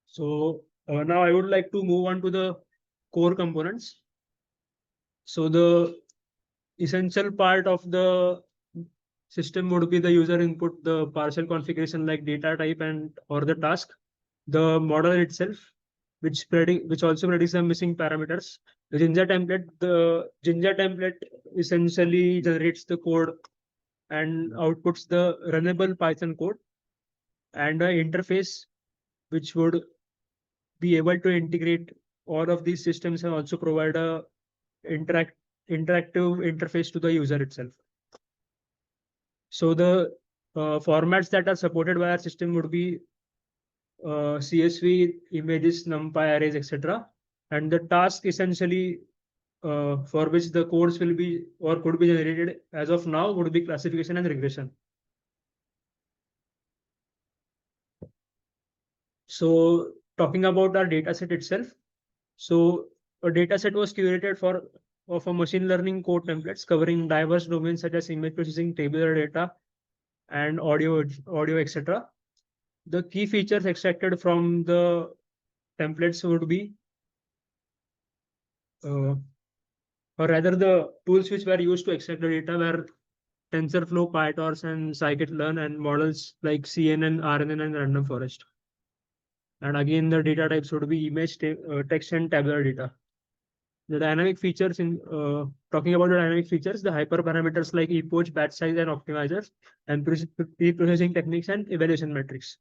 So now I would like to move on to the core components. So the essential part of the system would be the user input, the partial configuration like data type and or the task, the model itself, which also predicts the missing parameters. The Jinja template essentially generates the code and outputs the runnable Python code, and the interface which would be able to integrate all of these systems and also provide a interactive interface to the user itself. So the formats that are supported by our system would be CSV, images, NumPy arrays, etc. And the task essentially for which the codes will be or could be generated as of now would be classification and regression. So talking about our dataset itself. So a dataset was curated of a machine learning code templates covering diverse domains such as image processing, tabular data, and audio, etc. The key features extracted from the templates would be, or rather, the tools which were used to extract the data were TensorFlow, PyTorch, and scikit-learn, and models like CNN, RNN, and random forest. And again, the data types would be image, text, and tabular data. The dynamic features talking about the dynamic features, the hyperparameters like epoch, batch size, and optimizers, and pre-processing techniques and evaluation metrics.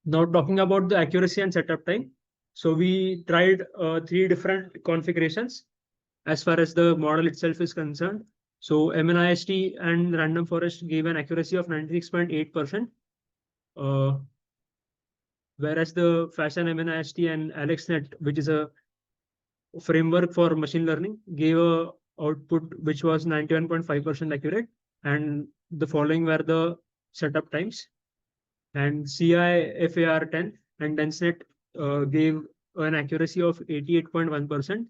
Now talking about the accuracy and setup time. So we tried 3 different configurations as far as the model itself is concerned. So MNIST and random forest gave an accuracy of 96.8%, whereas the Fashion MNIST and AlexNet, which is a framework for machine learning, gave a output which was 91.5% accurate, and the following were the setup times. And CIFAR10 and DenseNet gave an accuracy of 88.1%.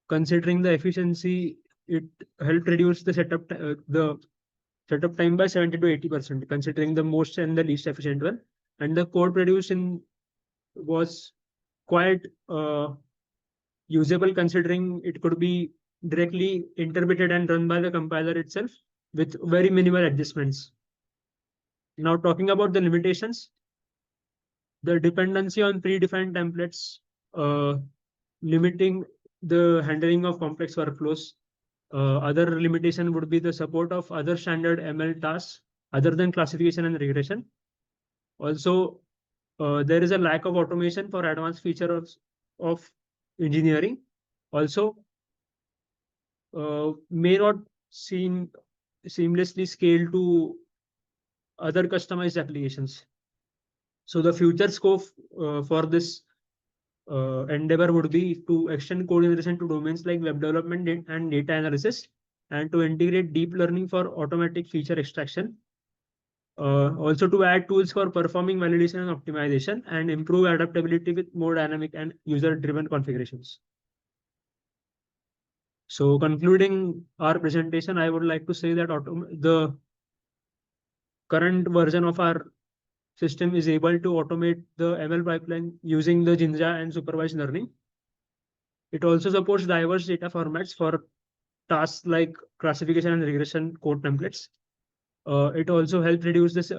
Considering the efficiency, it helped reduce the setup time by 70 to 80%, considering the most and the least efficient one. And the code produced was quite usable, considering it could be directly interpreted and run by the compiler itself with very minimal adjustments. Now talking about the limitations, the dependency on predefined templates, limiting the handling of complex workflows. Other limitation would be the support of other standard ML tasks other than classification and regression. Also, there is a lack of automation for advanced features of engineering. Also, may not seamlessly scale to other customized applications. So the future scope for this endeavor would be to extend code generation to domains like web development and data analysis, and to integrate deep learning for automatic feature extraction. Also to add tools for performing validation and optimization, and improve adaptability with more dynamic and user-driven configurations. So concluding our presentation, I would like to say that the current version of our system is able to automate the ML pipeline using the Jinja and supervised learning. It also supports diverse data formats for tasks like classification and regression code templates. It also helps reduce this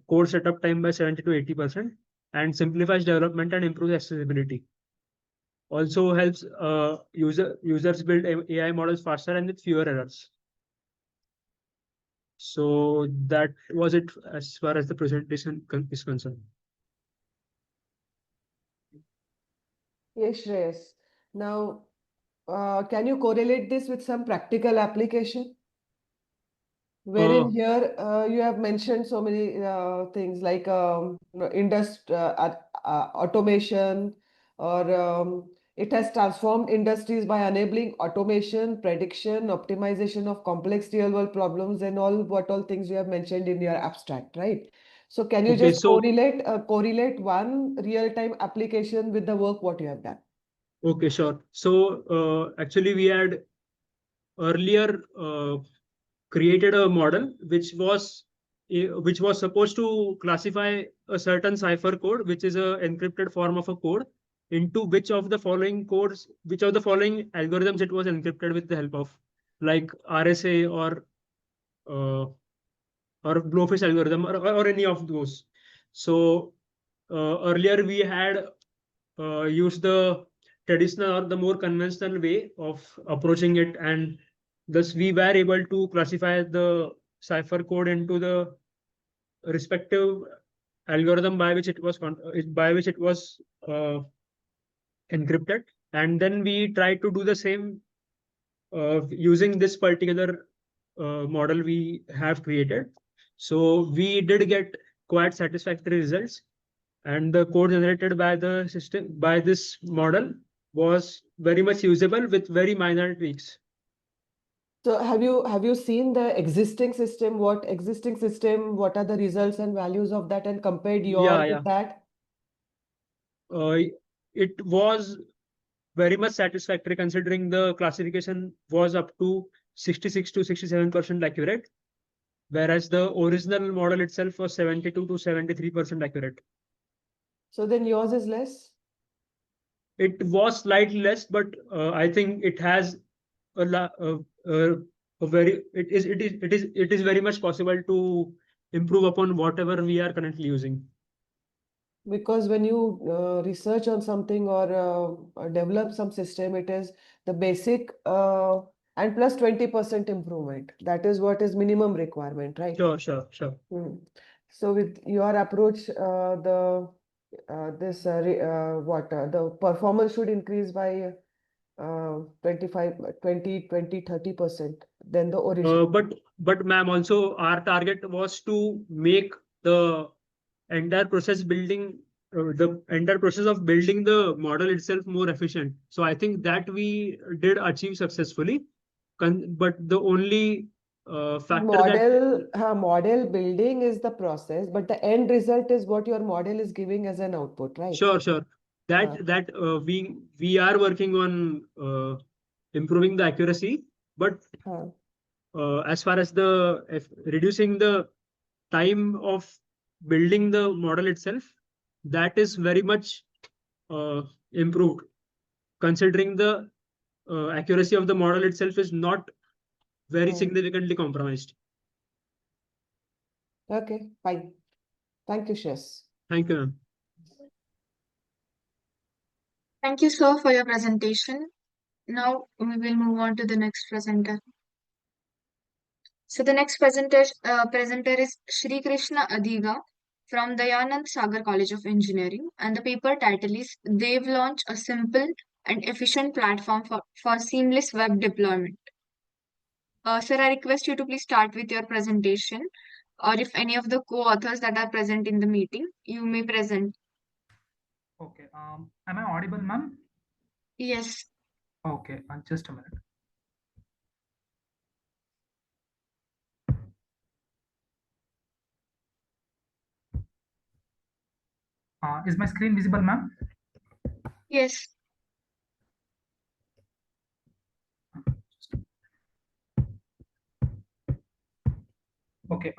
code setup time by 70 to 80%, and simplifies development and improves accessibility. Also helps users build AI models faster and with fewer errors. So that was it as far as the presentation is concerned. Yes, Shreyas. Now, can you correlate this with some practical application? Wherein here you have mentioned so many things like automation, or it has transformed industries by enabling automation, prediction, optimization of complex real-world problems, and what all things you have mentioned in your abstract, right? So can you Okay, just so correlate one real-time application with the work what you have done? okay, sure. So actually we had earlier created a model which was supposed to classify a certain cipher code, which is a encrypted form of a code, into which of the following algorithms it was encrypted with the help of, like RSA uh, or blowfish algorithm, or any of those. So earlier we had used the traditional or the more conventional way of approaching it, and thus we were able to classify the cipher code into the respective algorithm by which it was encrypted, and then we tried to do the same using this particular model we have created. So we did get quite satisfactory results, and the code generated by the system by this model was very much usable with very minor tweaks. So have you seen the existing system? What are the results and values of that, and compared your Yeah. with that? It was very much satisfactory, considering the classification was up to 66 to 67% accurate, whereas the original model itself was 72 to 73% accurate. So then yours is less? It was slightly less, but I think it has a very it is very much possible to improve upon whatever we are currently using. Because when you research on something, or develop some system, it is the basic and plus 20% improvement. That is what is minimum requirement, right? Sure. So with your approach, the performance should increase by 30% than the original. But ma'am, also our target was to make the entire process of building the model itself more efficient. So I think that we did achieve successfully. But the only factor that Model building is the process, but the end result is what your model is giving as an output, right? Sure. That we are working on improving the accuracy, but as far as reducing the time of building the model itself, that is very much improved, considering the accuracy of the model itself is not very significantly compromised. Okay, fine. Thank you, Shes. Thank you, ma'am. Thank you, sir, for your presentation. Now we will move on to the next presenter. So the next presenter is Shri Krishna Adiga from Dayanand Sagar College of Engineering, and the paper title is They've Launched a Simple and Efficient Platform for Seamless Web Deployment. Sir, I request you to please start with your presentation. or if any of the co-authors that are present in the meeting, you may present. Okay. Am I audible, ma'am? Yes. Okay. Just a minute. Is my screen visible, ma'am? Yes. Okay.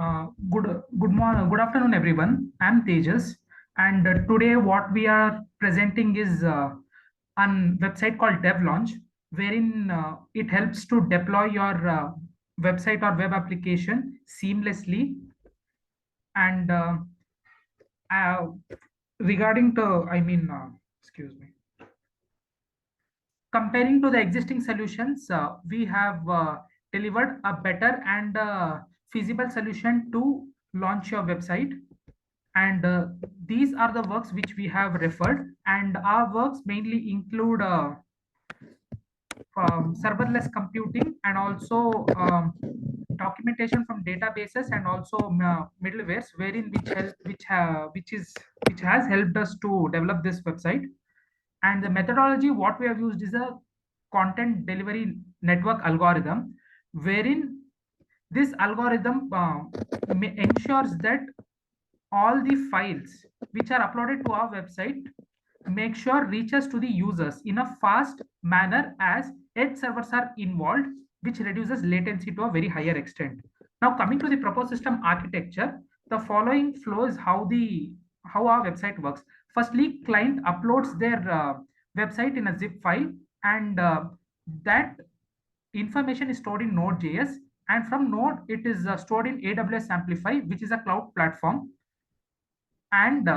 Good afternoon, everyone. I'm Tejas, and today what we are presenting is an website called DevLaunch, wherein it helps to deploy your website or web application seamlessly. And uh, regarding to, excuse me. Comparing to the existing solutions, we have delivered a better and feasible solution to launch your website. And these are the works which we have referred, and our works mainly include serverless computing, and also documentation from databases, and also middlewares, wherein which has helped us to develop this website. And the methodology what we have used is a content delivery network algorithm, wherein this algorithm ensures that all the files which are uploaded to our website make sure reaches to the users in a fast manner, as edge servers are involved, which reduces latency to a very higher extent. Now, coming to the proposed system architecture, the following flow is how our website works. Firstly, client uploads their website in a zip file, and that information is stored in Node.js, and from Node it is stored in AWS Amplify, which is a cloud platform. And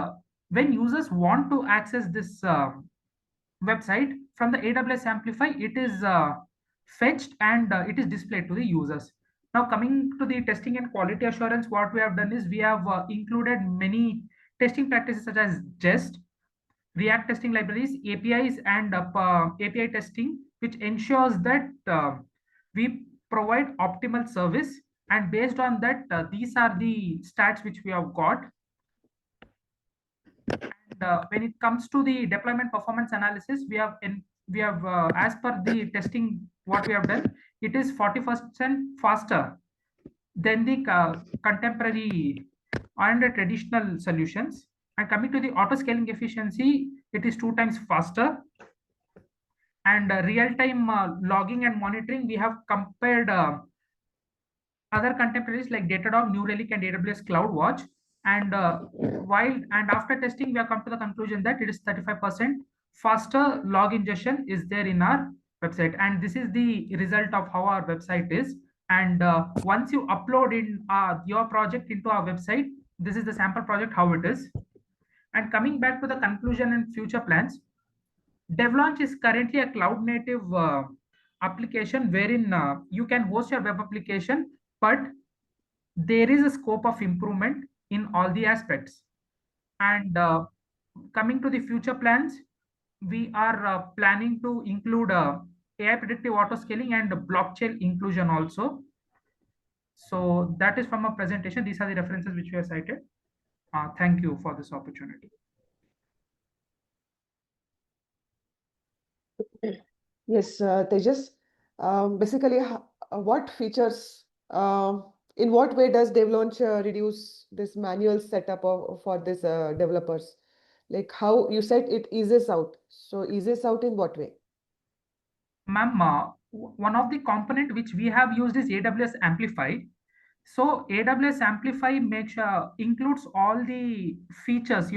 when users want to access this website from the AWS Amplify, it is fetched, and it is displayed to the users. Now, coming to the testing and quality assurance, what we have done is we have included many testing practices such as Jest, React testing libraries, APIs, and API testing, which ensures that we provide optimal service. And based on that, these are the stats which we have got. And when it comes to the deployment performance analysis, we have as per the testing what we have done, it is 40% faster than the contemporary and the traditional solutions. And coming to the auto scaling efficiency, it is 2 times faster. And real-time logging and monitoring, we have compared other contemporaries like Datadog, New Relic, and AWS CloudWatch. And after testing, we have come to the conclusion that it is 35% faster log ingestion is there in our website. And this is the result of how our website is. And once you upload in your project into our website, this is the sample project how it is. And coming back to the conclusion and future plans, DevLaunch is currently a cloud native application wherein you can host your web application, but there is a scope of improvement in all the aspects. And coming to the future plans, we are planning to include AI predictive auto scaling and blockchain inclusion also. So that is from a presentation. These are the references which we have cited. Thank you for this opportunity. Yes, Tejas. Basically, what features, in what way does DevLaunch reduce this manual setup for these developers? Like how you said it eases out. So eases out in what way? Ma'am, one of the component which we have used is AWS Amplify. So AWS Amplify includes all the features,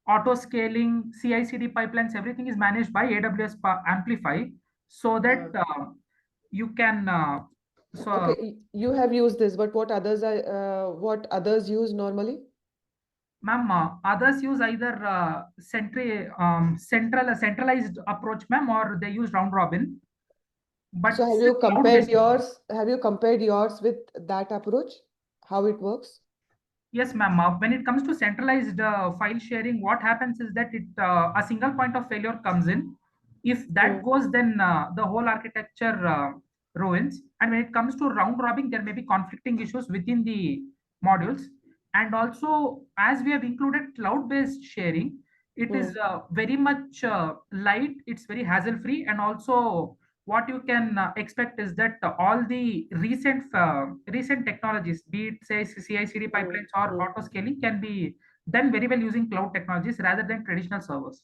auto scaling, CI/CD pipelines, everything is managed by AWS Amplify, so that you can. Okay, you have used this, but what others use normally? Ma'am, others use either centralized approach, ma'am, or they use round robin. But so have you compared yours? Have you compared yours with that approach? How it works? Yes, ma'am. When it comes to centralized file sharing, what happens is that a single point of failure comes in. If that goes, then the whole architecture ruins. And when it comes to round robin, there may be conflicting issues within the modules. And also, as we have included cloud-based sharing, it is very much light, it's very hassle-free, and also what you can expect is that all the recent technologies, be it say CI/CD pipelines or auto scaling, can be done very well using cloud technologies rather than traditional servers.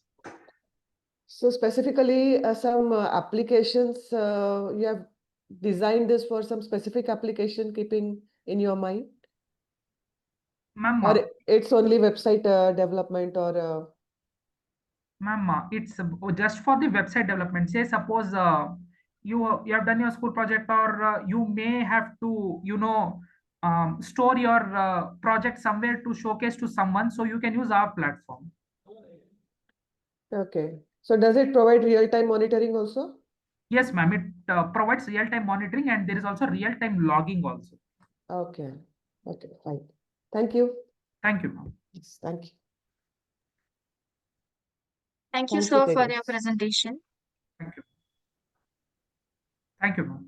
So specifically, some applications, you have designed this for some specific application keeping in your mind? Ma'am, Or it's only website development or ma'am, it's just for the website development. Say, suppose you have done your school project, or you may have to, store your project somewhere to showcase to someone, so you can use our platform. okay. So does it provide real-time monitoring also? Yes, ma'am. It provides real-time monitoring, and there is also real-time logging also. Okay. Okay, fine. Thank you. Thank you, ma'am. Yes, thank you. Thank you, Thank sir, you, for Tejas. your presentation. Thank you. Thank you, ma'am.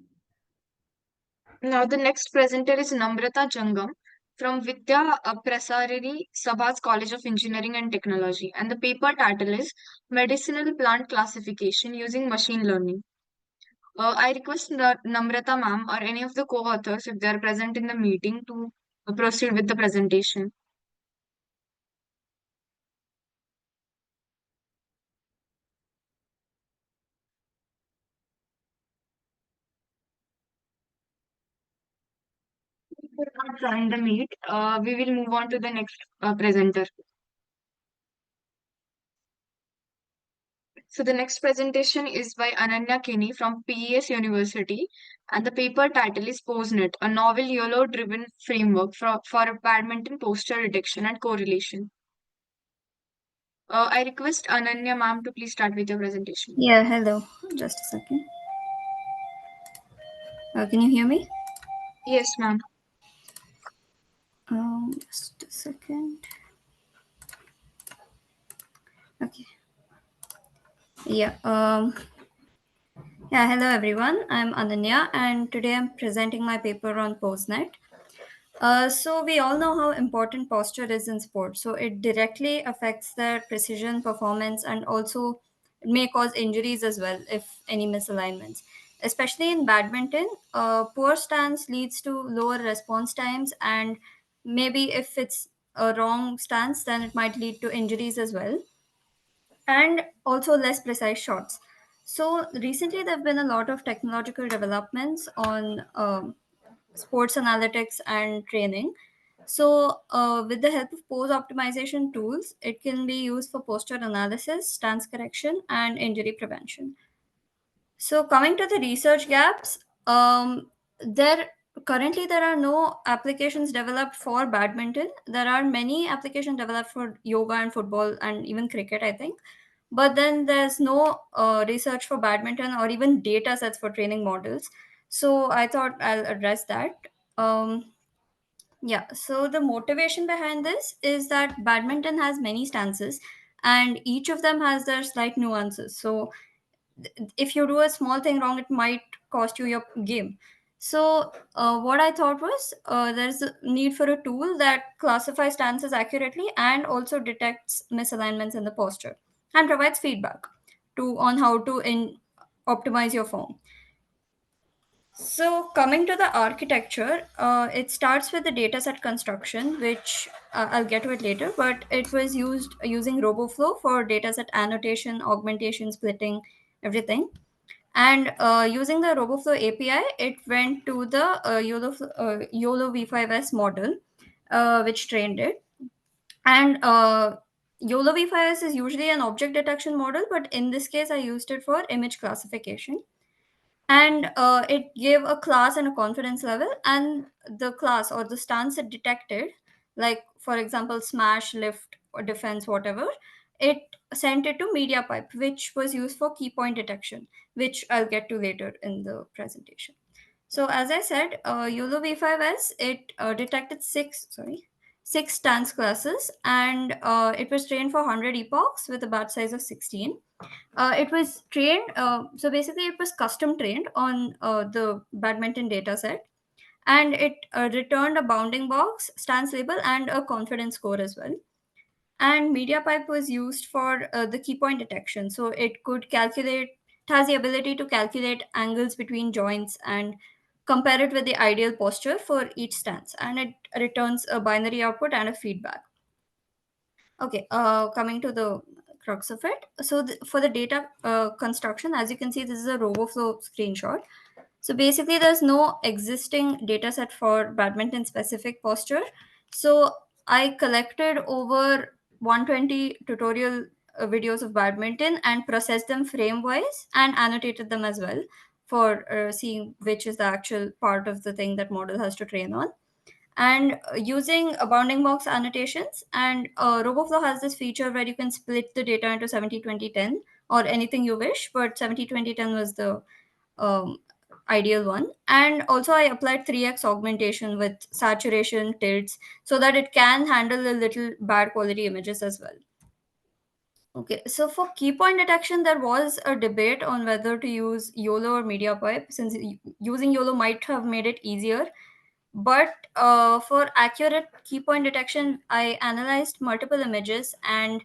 Now, the next presenter is Namrata Jangam from Vidya Prasariri Sabha's College of Engineering and Technology, and the paper title is Medicinal Plant Classification Using Machine Learning. I request Namrata ma'am or any of the co-authors, if they are present in the meeting, to proceed with the presentation. If you are not join the meet, we will move on to the next presenter. So the next presentation is by Ananya Kinney from PES University, and the paper title is PostNet, a novel YOLO-driven framework for badminton posture detection and correlation. I request Ananya ma'am to please start with your presentation. Yeah, hello. Just a second. Can you hear me? Yes, ma'am. Just a second. Okay. Yeah. Yeah. Hello, everyone. I'm Ananya, and today I'm presenting my paper on PostNet. So we all know how important posture is in sports. So it directly affects their precision, performance, and also it may cause injuries as well if any misalignments. Especially in badminton, poor stance leads to lower response times, and maybe if it's a wrong stance, then it might lead to injuries as well, and also less precise shots. So recently, there have been a lot of technological developments on sports analytics and training. So, with the help of pose optimization tools, it can be used for posture analysis, stance correction, and injury prevention. So, coming to the research gaps, there currently there are no applications developed for badminton. There are many applications developed for yoga and football and even cricket, I think. But then there's no research for badminton or even data sets for training models. So I thought I'll address that. Um, yeah, so the motivation behind this is that badminton has many stances and each of them has their slight nuances. So if you do a small thing wrong, it might cost you your game. So what I thought was there's a need for a tool that classifies stances accurately and also detects misalignments in the posture and provides feedback to on how to optimize your form. So, coming to the architecture, it starts with the dataset construction, which I'll get to it later, but it was used using RoboFlow for dataset annotation, augmentation, splitting, everything. And using the RoboFlow API, it went to the YOLO V5S model, which trained it. And YOLO V5S is usually an object detection model, but in this case, I used it for image classification, and it gave a class and a confidence level, and the class or the stance it detected, like for example smash, lift, or defense, whatever, it sent it to media pipe, which was used for key point detection, which I'll get to later in the presentation. So as I said, YOLO V5S, it detected six stance classes, and it was trained for 100 epochs with a batch size of 16. It was trained, so basically, it was custom trained on the badminton data set. and it returned a bounding box, stance label, and a confidence score as well. And MediaPipe was used for the key point detection. So it could calculate, it has the ability to calculate angles between joints and compare it with the ideal posture for each stance. And it returns a binary output and a feedback. Okay, coming to the crux of it. So for the data construction, as you can see, this is a RoboFlow screenshot. So basically, there's no existing data set for badminton specific posture. So I collected over 120 tutorial videos of badminton and processed them frame wise and annotated them as well for seeing which is the actual part of the thing that model has to train on. And using bounding box annotations, and RoboFlow has this feature where you can split the data into 70-20-10 or anything you wish, but 70-20-10 was the um, ideal one. And also I applied 3x augmentation with saturation tilts so that it can handle a little bad quality images as well. Okay, so for key point detection, there was a debate on whether to use YOLO or MediaPipe, since using YOLO might have made it easier. But for accurate key point detection, I analyzed multiple images and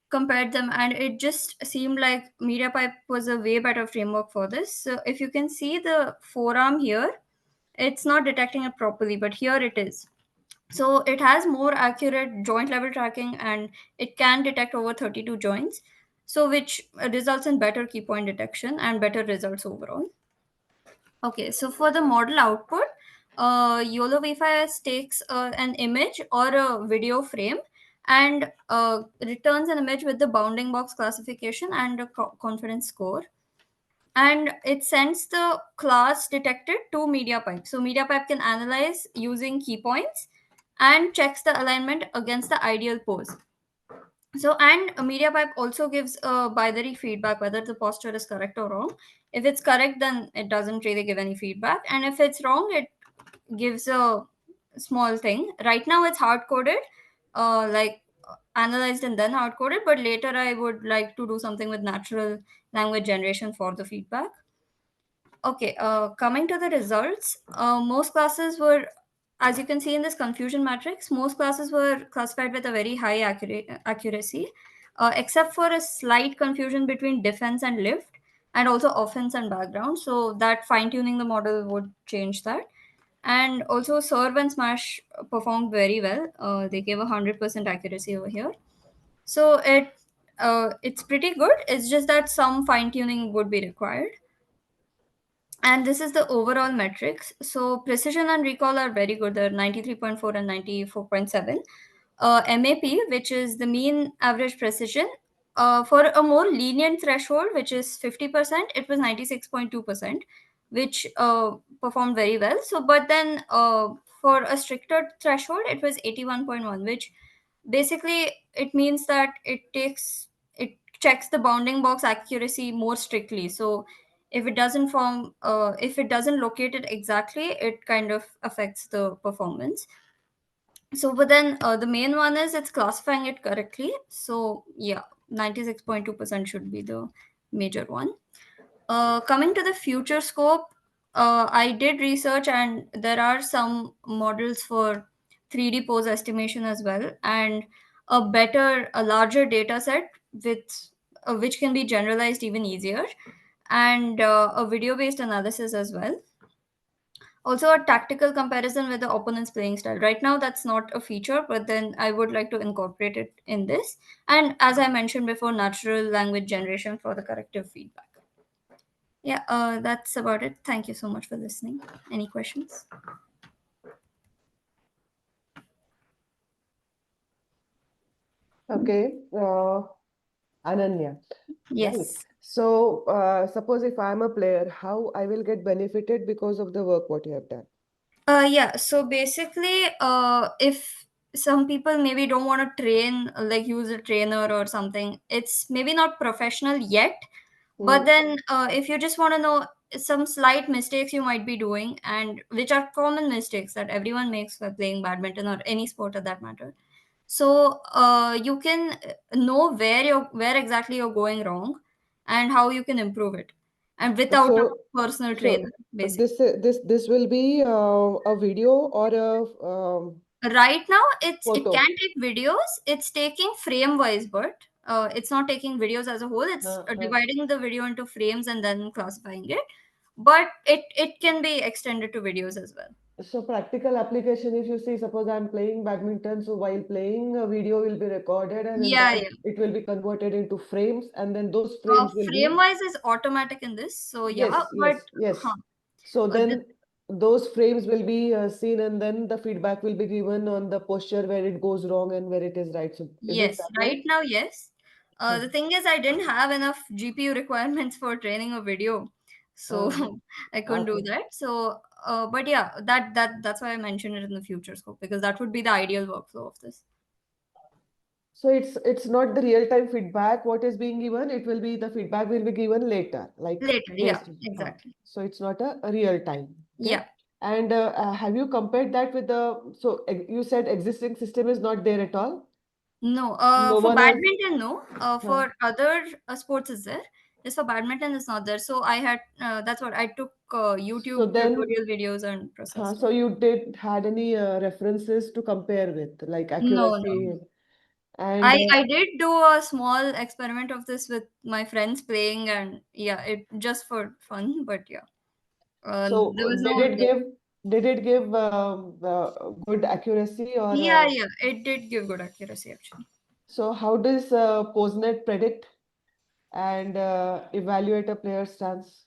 compared them, and it just seemed like MediaPipe was a way better framework for this. So if you can see the forearm here, it's not detecting it properly, but here it is. So it has more accurate joint level tracking, and it can detect over 32 joints, so which results in better key point detection and better results overall. Okay, so for the model output, YOLO V5S takes an image or a video frame and returns an image with the bounding box classification and a confidence score. And it sends the class detected to MediaPipe. So MediaPipe can analyze using key points and checks the alignment against the ideal pose. So, and MediaPipe also gives a binary feedback whether the posture is correct or wrong. If it's correct, then it doesn't really give any feedback. And if it's wrong, it gives a small thing. Right now, it's hard coded, like analyzed and then hard coded. But later, I would like to do something with natural language generation for the feedback. Okay, coming to the results, most classes were, as you can see in this confusion matrix, most classes were classified with a very high accuracy, except for a slight confusion between defense and lift, and also offense and background. So that fine tuning the model would change that. And also serve and smash performed very well. They gave 100% accuracy over here. So it's pretty good. It's just that some fine tuning would be required. And this is the overall metrics. So precision and recall are very good. They're 93.4 and 94.7. MAP, which is the mean average precision, for a more lenient threshold, which is 50%, it was 96.2%, which performed very well. So, but then for a stricter threshold, it was 81.1, which basically it means that it checks the bounding box accuracy more strictly. So if it doesn't if it doesn't locate it exactly, it kind of affects the performance. So but then the main one is it's classifying it correctly. So yeah, 96.2% should be the major one. Coming to the future scope, I did research and there are some models for 3D pose estimation as well, and a larger data set with which can be generalized even easier, and a video based analysis as well. Also a tactical comparison with the opponent's playing style. Right now that's not a feature, but then I would like to incorporate it in this. And as I mentioned before, natural language generation for the corrective feedback. Yeah, that's about it. Thank you so much for listening. Any questions? Okay, Ananya. Yes. Right. So, suppose if I'm a player, how I will get benefited because of the work what you have done? Yeah, so basically, if some people maybe don't want to train, like use a trainer or something, it's maybe not professional yet. But then, if you just want to know some slight mistakes you might be doing, and which are common mistakes that everyone makes while playing badminton or any sport at that matter, so you can know where exactly you're going wrong and how you can improve it. and without a So, personal so trainer, basically. this will be a video or a Right now, it photo. can take videos. It's taking frame wise, but it's not taking videos as a whole. It's dividing the video into frames and then classifying it. But it can be extended to videos as well. So practical application, if you see, suppose I'm playing badminton, so while playing, a video will be recorded and then Yeah, that yeah. it will be converted into frames, and then those frames will Frame be wise is automatic in this, so yeah. yes, But yes. So this, then those frames will be seen, and then the feedback will be given on the posture where it goes wrong and where it is right. So is it yes, that right way? now, yes. The thing is, I didn't have enough GPU requirements for training a video, so I couldn't do Okay. that. So, but yeah, that's why I mentioned it in the future scope, because that would be the ideal workflow of this. So it's not the real time feedback what is being given. It will be the feedback will be given later, like Later, yeah, based. exactly. So it's not a real time. Okay? Yeah. And have you compared that with the? So you said existing system is not there at all. No, No for one has. badminton, no. For other sports is there. Just for badminton, is not there. So I had that's what I took So YouTube then, tutorial videos and processed. so you did had any references to compare with, like No, no. accuracy, and I did do a small experiment of this with my friends playing, and yeah, it just for fun, but yeah, so there was no. did it give good accuracy or Yeah, yeah, it did give good accuracy actually. so how does Postnet predict and evaluate a player's stance?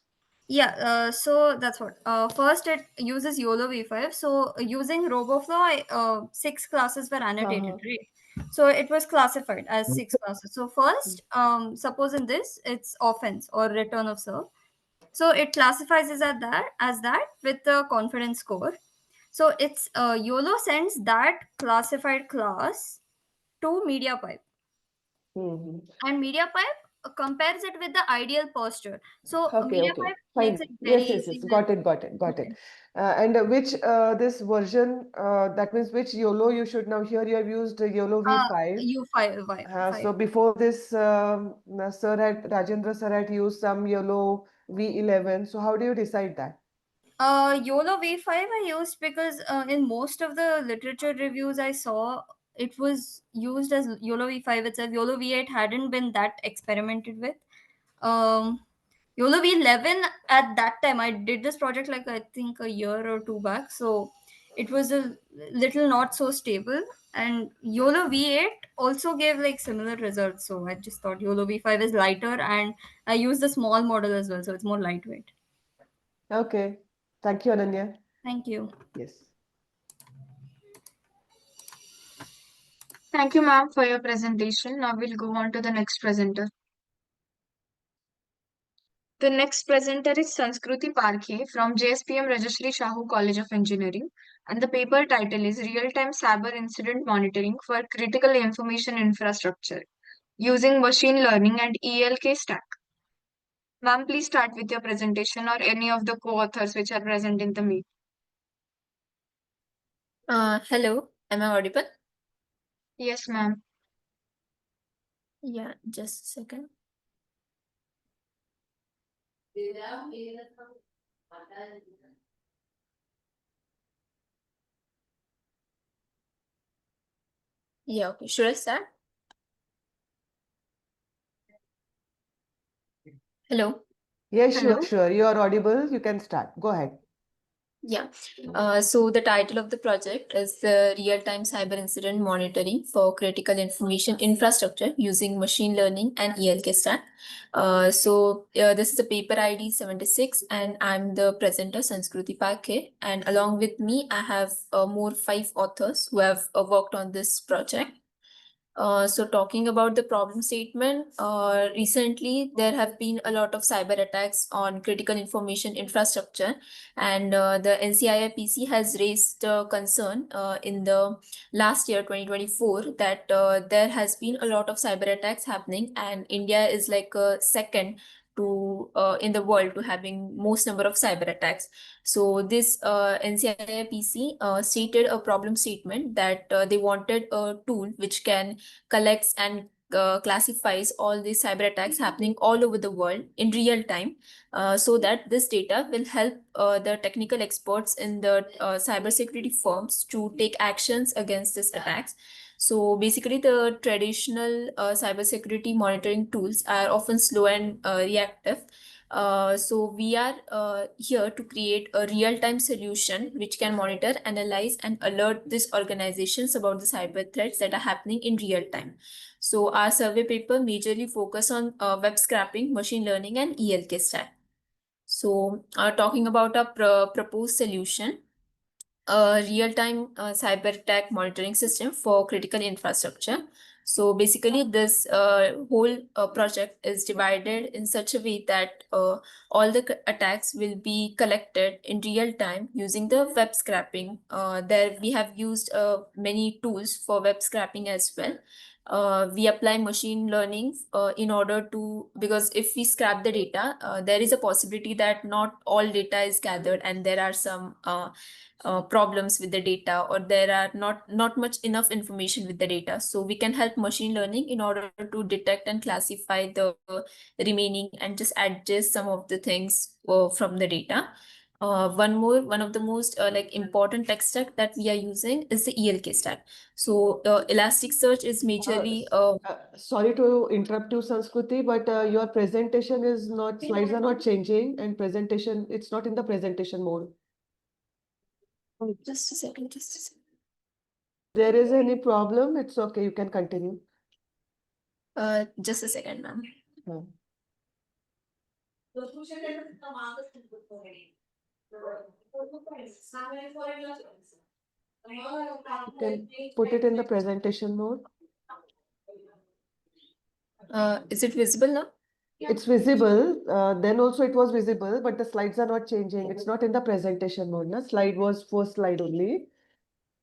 Yeah, so that's what. First, it uses YOLO V5. So using RoboFlow, 6 classes were annotated, right? So it was classified as 6 classes. So first, suppose in this, it's offense or return of serve. So it classifies as that with the confidence score. So it's YOLO sends that classified class to MediaPipe, and MediaPipe compares it with the ideal posture. So Okay, MediaPipe makes fine. it very Yes, easy. got it. Okay. And which this version, that means which YOLO you should now here you have used YOLO V5. U5. So before this, Rajendra sir had used some YOLO V11. So how do you decide that? YOLO V5 I used because in most of the literature reviews I saw, it was used as YOLO V5 itself. YOLO V8 hadn't been that experimented with. Um, YOLO V11 at that time, I did this project like I think a year or two back, so it was a little not so stable. And YOLO V8 also gave like similar results, so I just thought YOLO V5 is lighter, and I used the small model as well, so it's more lightweight. Okay. Thank you, Ananya. Thank you. Yes. Thank you, ma'am, for your presentation. Now we'll go on to the next presenter. The next presenter is Sanskruti Parkhe from JSPM Rajashri Shahu College of Engineering, and the paper title is Real-Time Cyber Incident Monitoring for Critical Information Infrastructure Using Machine Learning and ELK Stack. Ma'am, please start with your presentation or any of the co-authors which are present in the meet. Hello, am I audible? Yes, ma'am. Yeah, just a second. Yeah, okay. Should I start? Hello. Yes, Hello. sure. You are audible. You can start. Go ahead. Yeah. So the title of the project is the Real-Time Cyber Incident Monitoring for Critical Information Infrastructure using Machine Learning and ELK Stack. This is the paper ID 76, and I'm the presenter, Sanskruti Parkhe. And along with me, I have more 5 authors who have worked on this project. So talking about the problem statement, recently there have been a lot of cyber attacks on critical information infrastructure, and the NCIIPC has raised concern in the last year 2024 that there has been a lot of cyber attacks happening, and India is like second to in the world to having most number of cyber attacks. So this NCIIPC stated a problem statement that they wanted a tool which can collects and classifies all these cyber attacks happening all over the world in real time, so that this data will help the technical experts in the cybersecurity firms to take actions against these attacks. So basically, the traditional cybersecurity monitoring tools are often slow and reactive. So we are here to create a real-time solution which can monitor, analyze, and alert these organizations about the cyber threats that are happening in real time. So our survey paper majorly focus on web scraping, machine learning, and ELK stack. So talking about our proposed solution, a real-time cyber attack monitoring system for critical infrastructure. So basically, this whole project is divided in such a way that all the attacks will be collected in real time using the web scraping. There we have used many tools for web scraping as well. We apply machine learning in order to, because if we scrap the data, there is a possibility that not all data is gathered and there are some problems with the data, or there are not much enough information with the data. So we can help machine learning in order to detect and classify the remaining and just adjust some of the things from the data. One of the most like important tech stack that we are using is the ELK stack. So Elasticsearch is majorly Sorry to interrupt you, Sanskriti, but your presentation is not, slides are not changing, and presentation, it's not in the presentation mode. just a second. There is any problem, it's okay, you can continue. Just a second, ma'am. You can put it in the presentation mode. Is it visible now? It's visible, then also it was visible, but the slides are not changing. It's not in the presentation mode. Na? Slide was first slide only.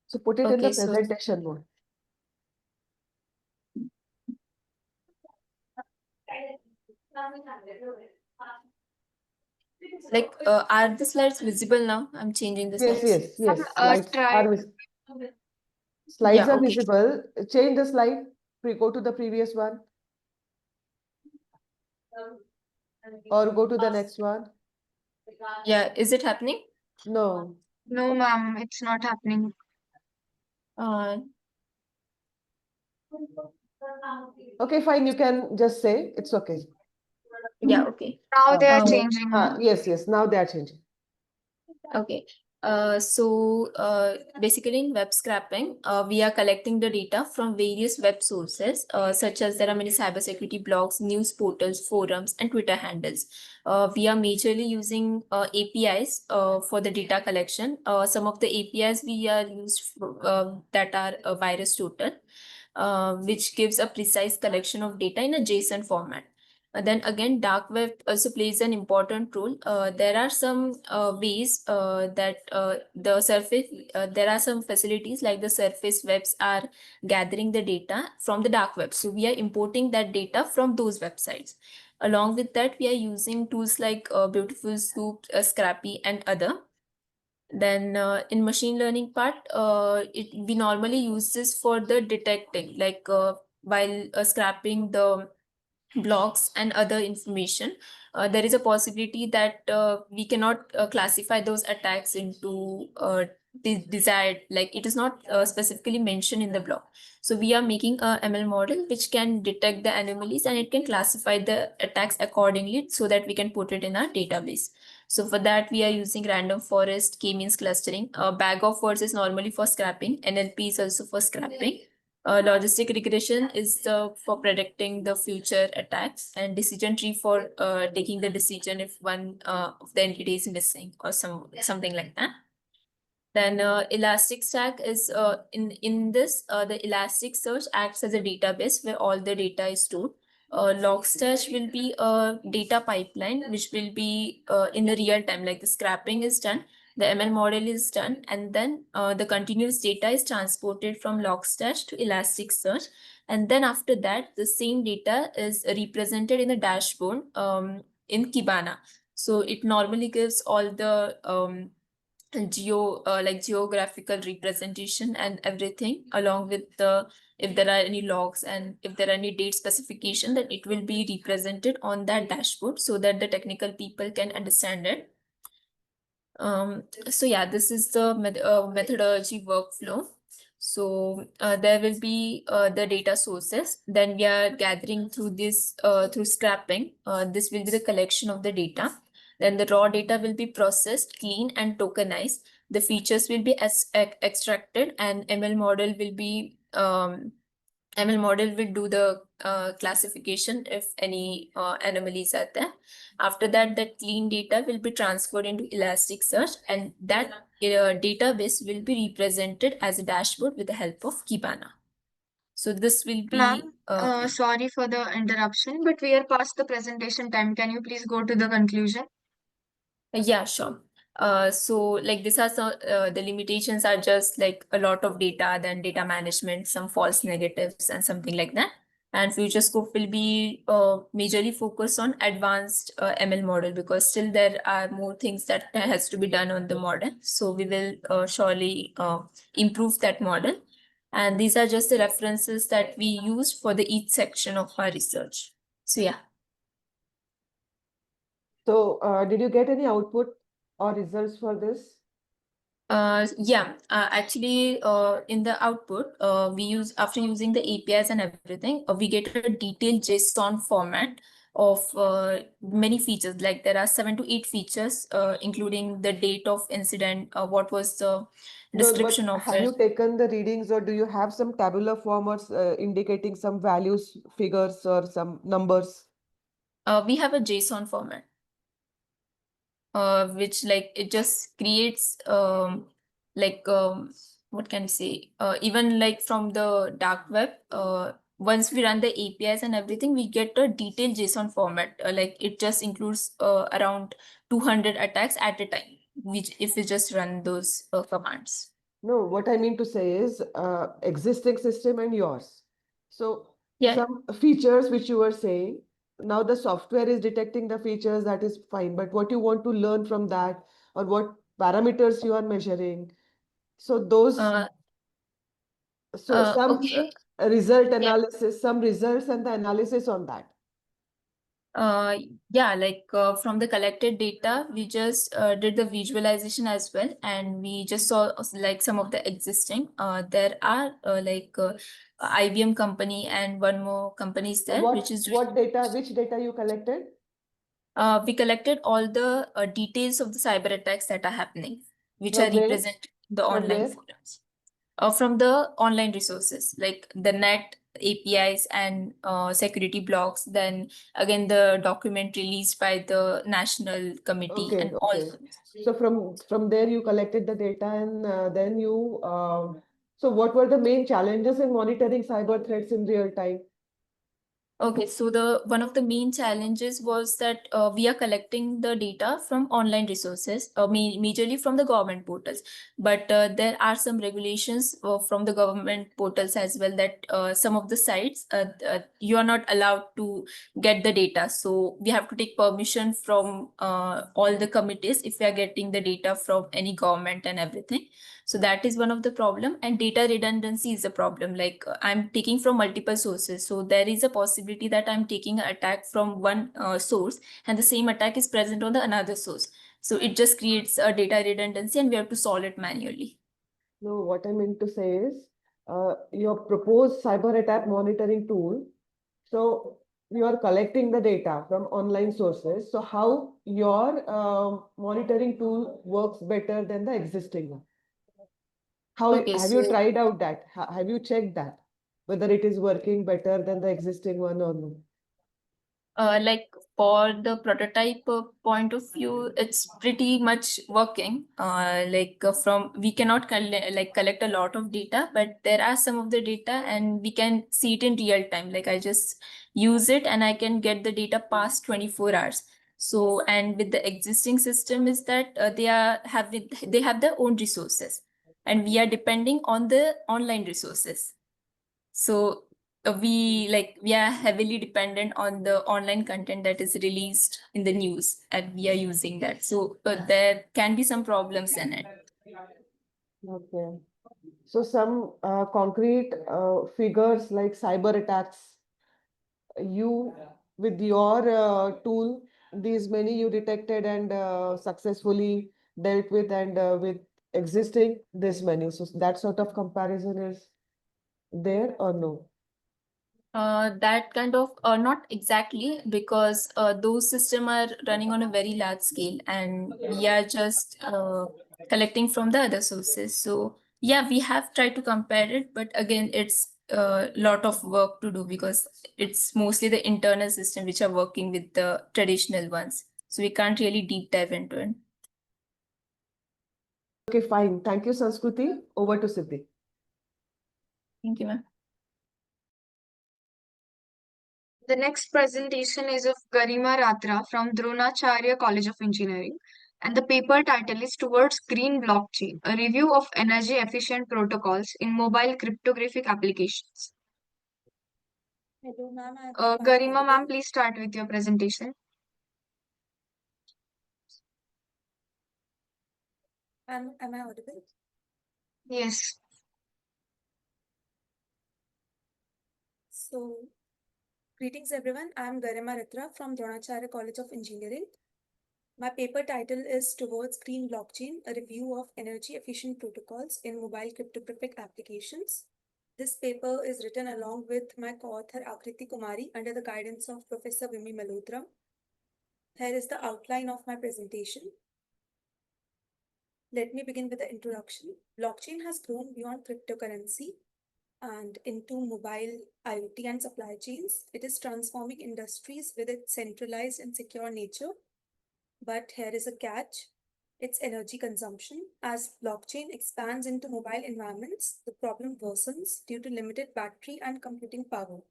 So put it in the Okay, so presentation mode. like are the slides visible now? I'm changing the Yes, slides. yes. Slides Try. are slides Yeah, are okay. visible. Change the slide. Go to the previous one. Or go to the next one. Yeah, is it happening? No. No, ma'am, it's not happening. Uh, Okay, fine. You can just say it's okay. yeah, okay. Now they are Uh, changing. ma'am. Yes. Now they are changing. Okay. So basically in web scraping, we are collecting the data from various web sources, such as there are many cybersecurity blogs, news portals, forums, and Twitter handles. We are majorly using APIs for the data collection. Some of the APIs we are used for, that are virus total, which gives a precise collection of data in a JSON format. Then again, dark web also plays an important role. There are some ways that there are some facilities like the surface webs are gathering the data from the dark web. So we are importing that data from those websites. Along with that, we are using tools like Beautiful Soup, Scrappy, and other. Then in machine learning part, we normally use this for the detecting, like while scrapping the blogs and other information, there is a possibility that we cannot classify those attacks into the desired, like it is not specifically mentioned in the blog. So we are making a ML model which can detect the anomalies and it can classify the attacks accordingly so that we can put it in our database. So for that, we are using random forest, k-means clustering. Bag of words is normally for scrapping. NLP is also for scrapping. Logistic regression is for predicting the future attacks, and decision tree for taking the decision if one of the entity is missing or something like that. Then Elasticsearch is in this the Elasticsearch acts as a database where all the data is stored. Logstash will be a data pipeline which will be in the real time, like the scrapping is done, the ML model is done, and then the continuous data is transported from Logstash to Elasticsearch. And then after that, the same data is represented in a dashboard in Kibana. So it normally gives all the geographical representation and everything, along with the if there are any logs and if there are any date specification, then it will be represented on that dashboard so that the technical people can understand it. So yeah, this is the methodology workflow. So there will be the data sources. Then we are gathering through this through scrapping. This will be the collection of the data. Then the raw data will be processed, cleaned, and tokenized. The features will be extracted, and ML model will do the classification if any anomalies are there. After that, that clean data will be transferred into Elasticsearch, and that database will be represented as a dashboard with the help of Kibana. So this will be. Ma'am, sorry for the interruption, but we are past the presentation time. Can you please go to the conclusion? Yeah, sure. So like these are the limitations are just like a lot of data, then data management, some false negatives and something like that. And future scope will be majorly focused on advanced ML model, because still there are more things that has to be done on the model. So we will surely improve that model. And these are just the references that we used for the each section of our research. So yeah. So, did you get any output or results for this? Actually, in the output, we use after using the APIs and everything, we get a detailed JSON format of many features. Like there are 7 to 8 features, including the date of incident, what was the description No, but of have it. you taken the readings, or do you have some tabular form or indicating some values, figures, or some numbers? We have a JSON format, which like it just creates like what can I say? Even like from the dark web, once we run the APIs and everything, we get a detailed JSON format. Like it just includes around 200 attacks at a time, which if we just run those commands. No, what I mean to say is existing system and yours. So Yeah. some features which you were saying, now the software is detecting the features, that is fine. But what you want to learn from that, or what parameters you are measuring. So those, some Okay. result Yeah. analysis, some results and the analysis on that. Yeah, like from the collected data, we just did the visualization as well, and we just saw like some of the existing. There are IBM company and one more company is there, which is What data, which data you collected? we collected all the details of the cyber attacks that are happening, which are From where? represented in the From online where? forums. From the online resources like the net APIs and security blocks, then again the document released by the national committee Okay, and okay. also. So from there you collected the data, and then you so what were the main challenges in monitoring cyber threats in real time? Okay, so the one of the main challenges was that we are collecting the data from online resources, majorly from the government portals. But there are some regulations from the government portals as well that some of the sites you are not allowed to get the data. So we have to take permission from all the committees if we are getting the data from any government and everything. So that is one of the problem, and data redundancy is a problem. Like I'm taking from multiple sources, so there is a possibility that I'm taking an attack from one source and the same attack is present on the another source. So it just creates a data redundancy and we have to solve it manually. No, what I meant to say is your proposed cyber attack monitoring tool. So you are collecting the data from online sources. So how your monitoring tool works better than the existing one? How Okay, have you tried out that? Have you checked that whether it is working better than the existing one or no? Like for the prototype point of view, it's pretty much working. From we cannot collect a lot of data, but there are some of the data and we can see it in real time. Like I just use it and I can get the data past 24 hours. So and with the existing system is that they have their own resources and we are depending on the online resources. So we are heavily dependent on the online content that is released in the news and we are using that. So there can be some problems in it. Okay. So some concrete figures like cyber attacks, you with your tool, these many you detected and successfully dealt with, and with existing this many. So that sort of comparison is there or no? That kind of not exactly, because those systems are running on a very large scale and we are just collecting from the other sources. So yeah, we have tried to compare it, but again, it's a lot of work to do because it's mostly the internal system which are working with the traditional ones. So we can't really deep dive into it. Okay, fine. Thank you, Sanskruti. Over to Siddhi. Thank you, ma'am. The next presentation is of Garima Ratra from Dronacharya College of Engineering, and the paper title is Towards Green Blockchain, a review of energy efficient protocols in mobile cryptographic applications. Hello, ma'am. Garima ma'am, please start with your presentation. Am I audible? Yes. So, greetings everyone. I am Garima Ratra from Dronacharya College of Engineering. My paper title is Towards Green Blockchain, a review of energy efficient protocols in mobile cryptographic applications. This paper is written along with my co-author Akriti Kumari under the guidance of Professor Vimi Malhotra. Here is the outline of my presentation. Let me begin with the introduction. Blockchain has grown beyond cryptocurrency and into mobile IoT and supply chains. It is transforming industries with its centralized and secure nature. But here is a catch: its energy consumption. As blockchain expands into mobile environments, the problem worsens due to limited battery and computing power.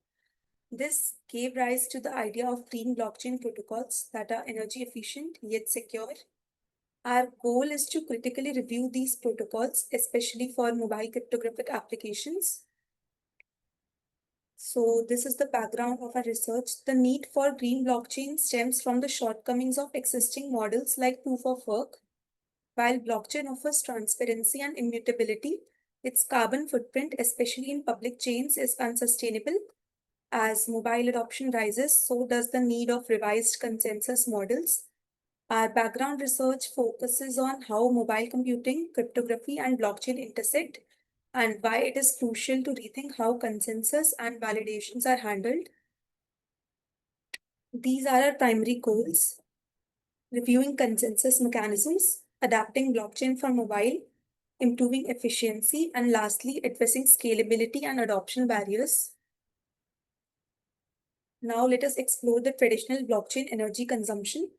This gave rise to the idea of green blockchain protocols that are energy efficient yet secure. Our goal is to critically review these protocols, especially for mobile cryptographic applications. So this is the background of our research. The need for green blockchain stems from the shortcomings of existing models like proof of work. While blockchain offers transparency and immutability, its carbon footprint, especially in public chains, is unsustainable. As mobile adoption rises, so does the need of revised consensus models. Our background research focuses on how mobile computing, cryptography, and blockchain intersect, and why it is crucial to rethink how consensus and validations are handled. These are our primary goals: reviewing consensus mechanisms, adapting blockchain for mobile, improving efficiency, and lastly, addressing scalability and adoption barriers. Now let us explore the traditional blockchain energy consumption.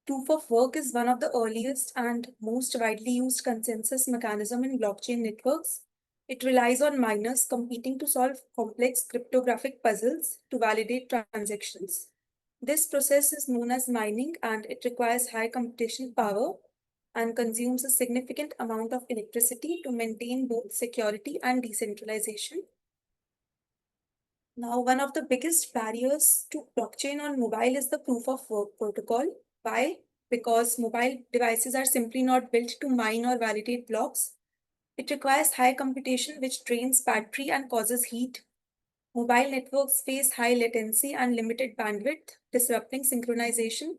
Proof of work is one of the earliest and most widely used consensus mechanism in blockchain networks. It relies on miners competing to solve complex cryptographic puzzles to validate transactions. This process is known as mining, and it requires high computational power and consumes a significant amount of electricity to maintain both security and decentralization. Now, one of the biggest barriers to blockchain on mobile is the proof of work protocol. Why? Because mobile devices are simply not built to mine or validate blocks. It requires high computation, which drains battery and causes heat. Mobile networks face high latency and limited bandwidth, disrupting synchronization.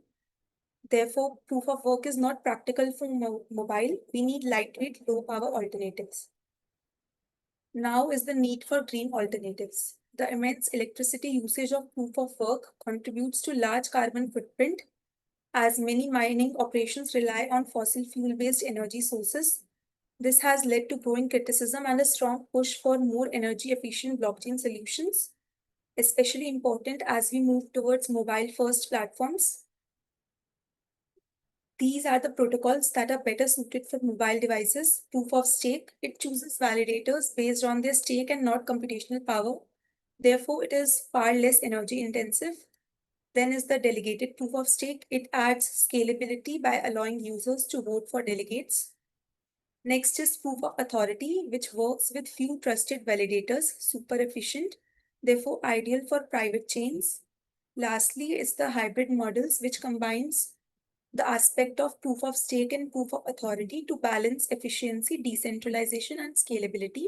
Therefore, proof of work is not practical for mobile. We need lightweight, low power alternatives. Now is the need for green alternatives. The immense electricity usage of proof of work contributes to large carbon footprint, as many mining operations rely on fossil fuel-based energy sources. This has led to growing criticism and a strong push for more energy-efficient blockchain solutions, especially important as we move towards mobile-first platforms. These are the protocols that are better suited for mobile devices. Proof of stake: it chooses validators based on their stake and not computational power. Therefore, it is far less energy intensive. Then is the delegated proof of stake. It adds scalability by allowing users to vote for delegates. Next is proof of authority, which works with few trusted validators, super efficient, therefore ideal for private chains. Lastly is the hybrid models, which combines the aspect of proof of stake and proof of authority to balance efficiency, decentralization, and scalability.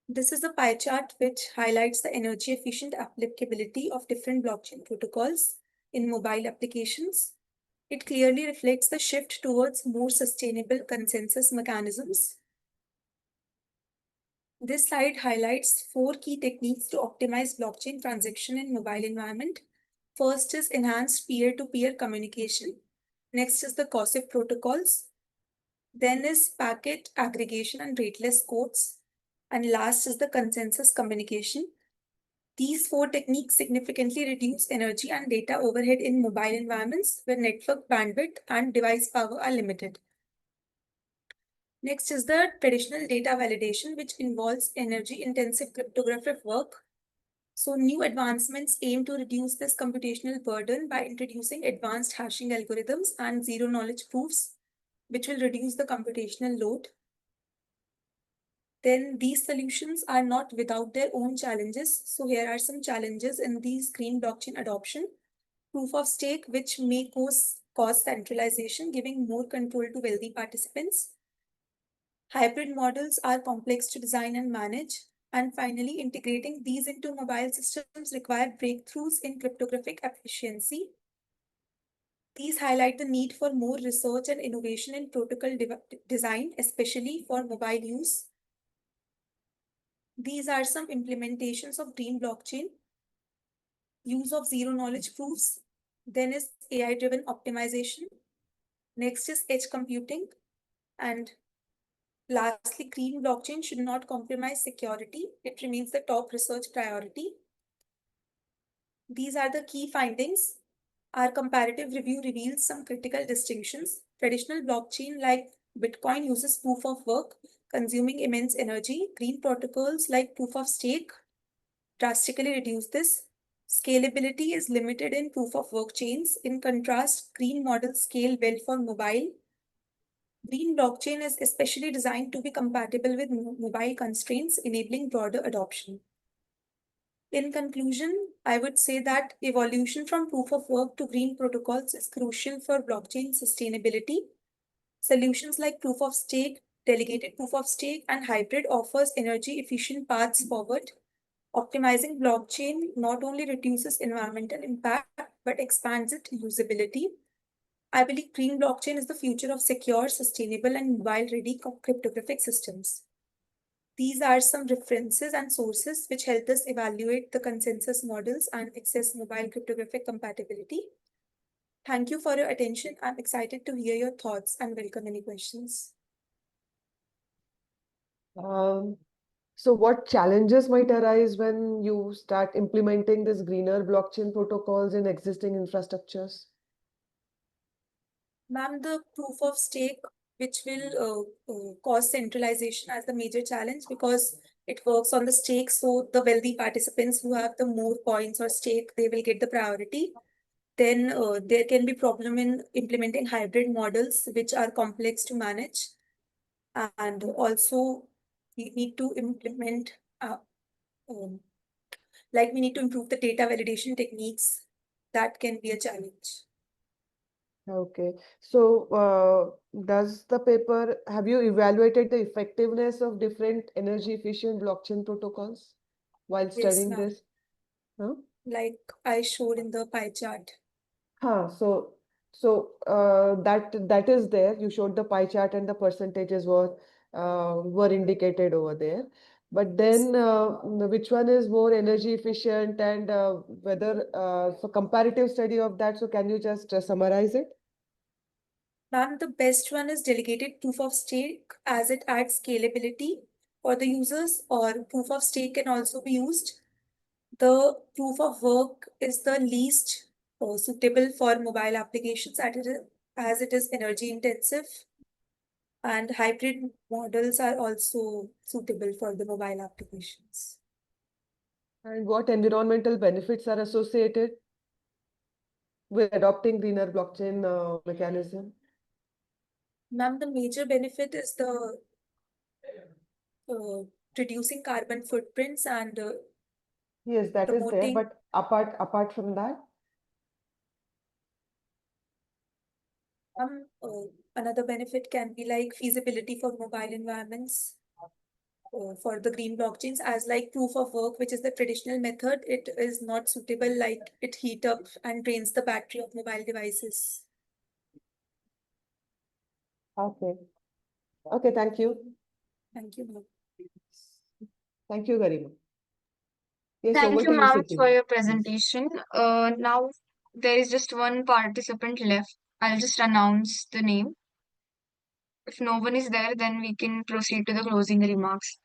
This is a pie chart which highlights the energy efficient applicability of different blockchain protocols in mobile applications. It clearly reflects the shift towards more sustainable consensus mechanisms. This slide highlights 4 key techniques to optimize blockchain transaction in mobile environment. First is enhanced peer-to-peer communication. Next is the COSIP protocols. Then is packet aggregation and rateless codes. And last is the consensus communication. These 4 techniques significantly reduce energy and data overhead in mobile environments where network bandwidth and device power are limited. Next is the traditional data validation, which involves energy-intensive cryptographic work. So new advancements aim to reduce this computational burden by introducing advanced hashing algorithms and zero-knowledge proofs, which will reduce the computational load. Then these solutions are not without their own challenges. So here are some challenges in these green blockchain adoption. Proof of stake, which may cause centralization, giving more control to wealthy participants. Hybrid models are complex to design and manage. And finally, integrating these into mobile systems require breakthroughs in cryptographic efficiency. These highlight the need for more research and innovation in protocol design, especially for mobile use. These are some implementations of green blockchain. Use of zero-knowledge proofs. Then is AI-driven optimization. Next is edge computing. And lastly, green blockchain should not compromise security. It remains the top research priority. These are the key findings. Our comparative review reveals some critical distinctions. Traditional blockchain like Bitcoin uses proof of work, consuming immense energy. Green protocols like proof of stake drastically reduce this. Scalability is limited in proof of work chains. In contrast, green models scale well for mobile. Green blockchain is especially designed to be compatible with mobile constraints, enabling broader adoption. In conclusion, I would say that evolution from proof of work to green protocols is crucial for blockchain sustainability. Solutions like proof of stake, delegated proof of stake, and hybrid offers energy efficient paths forward. Optimizing blockchain not only reduces environmental impact, but expands its usability. I believe green blockchain is the future of secure, sustainable, and mobile-ready cryptographic systems. These are some references and sources which help us evaluate the consensus models and access mobile cryptographic compatibility. Thank you for your attention. I'm excited to hear your thoughts and welcome any questions. So what challenges might arise when you start implementing this greener blockchain protocols in existing infrastructures? Ma'am, the proof of stake, which will cause centralization as the major challenge because it works on the stake. So the wealthy participants who have the more coins or stake, they will get the priority. Then there can be problem in implementing hybrid models, which are complex to manage. And also we need to implement, we need to improve the data validation techniques. That can be a challenge. Okay, so does the paper, have you evaluated the effectiveness of different energy efficient blockchain protocols while Yes, studying ma'am. this? Huh? Like I showed in the pie chart. So that is there. You showed the pie chart and the percentages were indicated over there. But then which one is more energy efficient and whether so comparative study of that. So can you just summarize it? Ma'am, the best one is delegated proof of stake as it adds scalability for the users, or proof of stake can also be used. The proof of work is the least suitable for mobile applications as it is energy intensive, and hybrid models are also suitable for the mobile applications. And what environmental benefits are associated with adopting greener blockchain mechanism? Ma'am, the major benefit is the reducing carbon footprints and Yes, that is there. promoting. But apart from that, Another benefit can be like feasibility for mobile environments for the green blockchains as like proof of work, which is the traditional method. It is not suitable, like it heat up and drains the battery of mobile devices. Okay. Okay, thank you. Thank you, ma'am. Thank you, Garima. Yes, Thank over you, to you, ma'am, Siddhi. for your presentation. Now there is just one participant left. I'll just announce the name. If no one is there, then we can proceed to the closing remarks.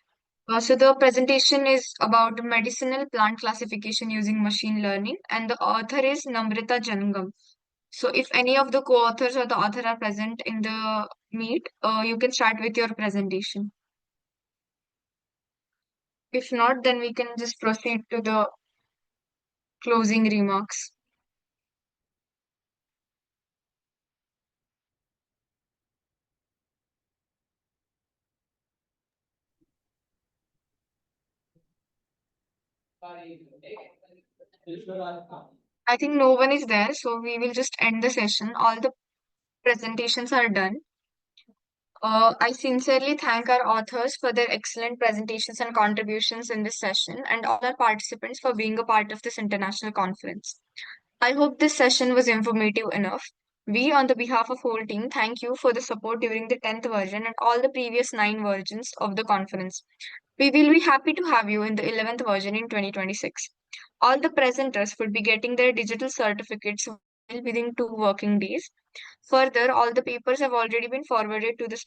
So the presentation is about medicinal plant classification using machine learning, and the author is Namrita Jangam. So if any of the co-authors or the author are present in the meet, you can start with your presentation. If not, then we can just proceed to the closing remarks. I think no one is there, so we will just end the session. All the presentations are done. I sincerely thank our authors for their excellent presentations and contributions in this session, and all our participants for being a part of this international conference. I hope this session was informative enough. We, on the behalf of whole team, thank you for the support during the 10th version and all the previous 9 versions of the conference. We will be happy to have you in the 11th version in 2026. All the presenters will be getting their digital certificates within 2 working days. Further, all the papers have already been forwarded to the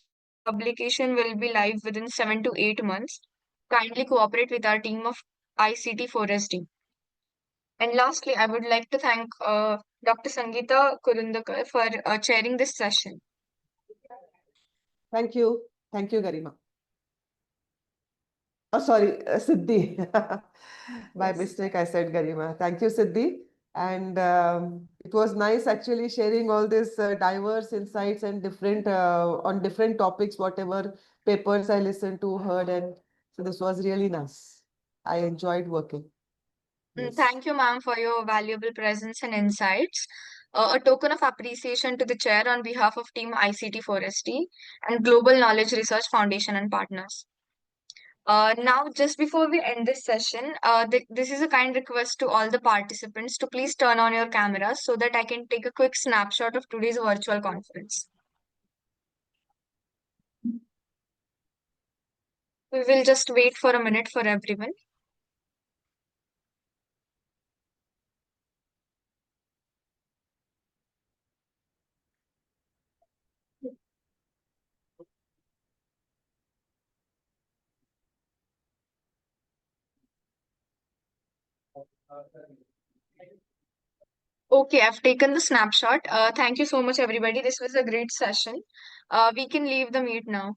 publication will be live within 7 to 8 months. Kindly cooperate with our team of ICT4SD. And lastly, I would like to thank Dr. Sangeeta Kurundakar for chairing this session. Thank you. Thank you, Garima. Oh, sorry, Siddhi. By mistake, I said Garima. Thank you, Siddhi. And it was nice actually sharing all these diverse insights and different on different topics, whatever papers I listened to, heard, and so this was really nice. I enjoyed working. Yes. Thank you, ma'am, for your valuable presence and insights. A token of appreciation to the chair on behalf of Team ICT4SD and Global Knowledge Research Foundation and partners. Now, just before we end this session, this is a kind request to all the participants to please turn on your cameras so that I can take a quick snapshot of today's virtual conference. We will just wait for a minute for everyone. Okay, I've taken the snapshot. Thank you so much, everybody. This was a great session. We can leave the meet now.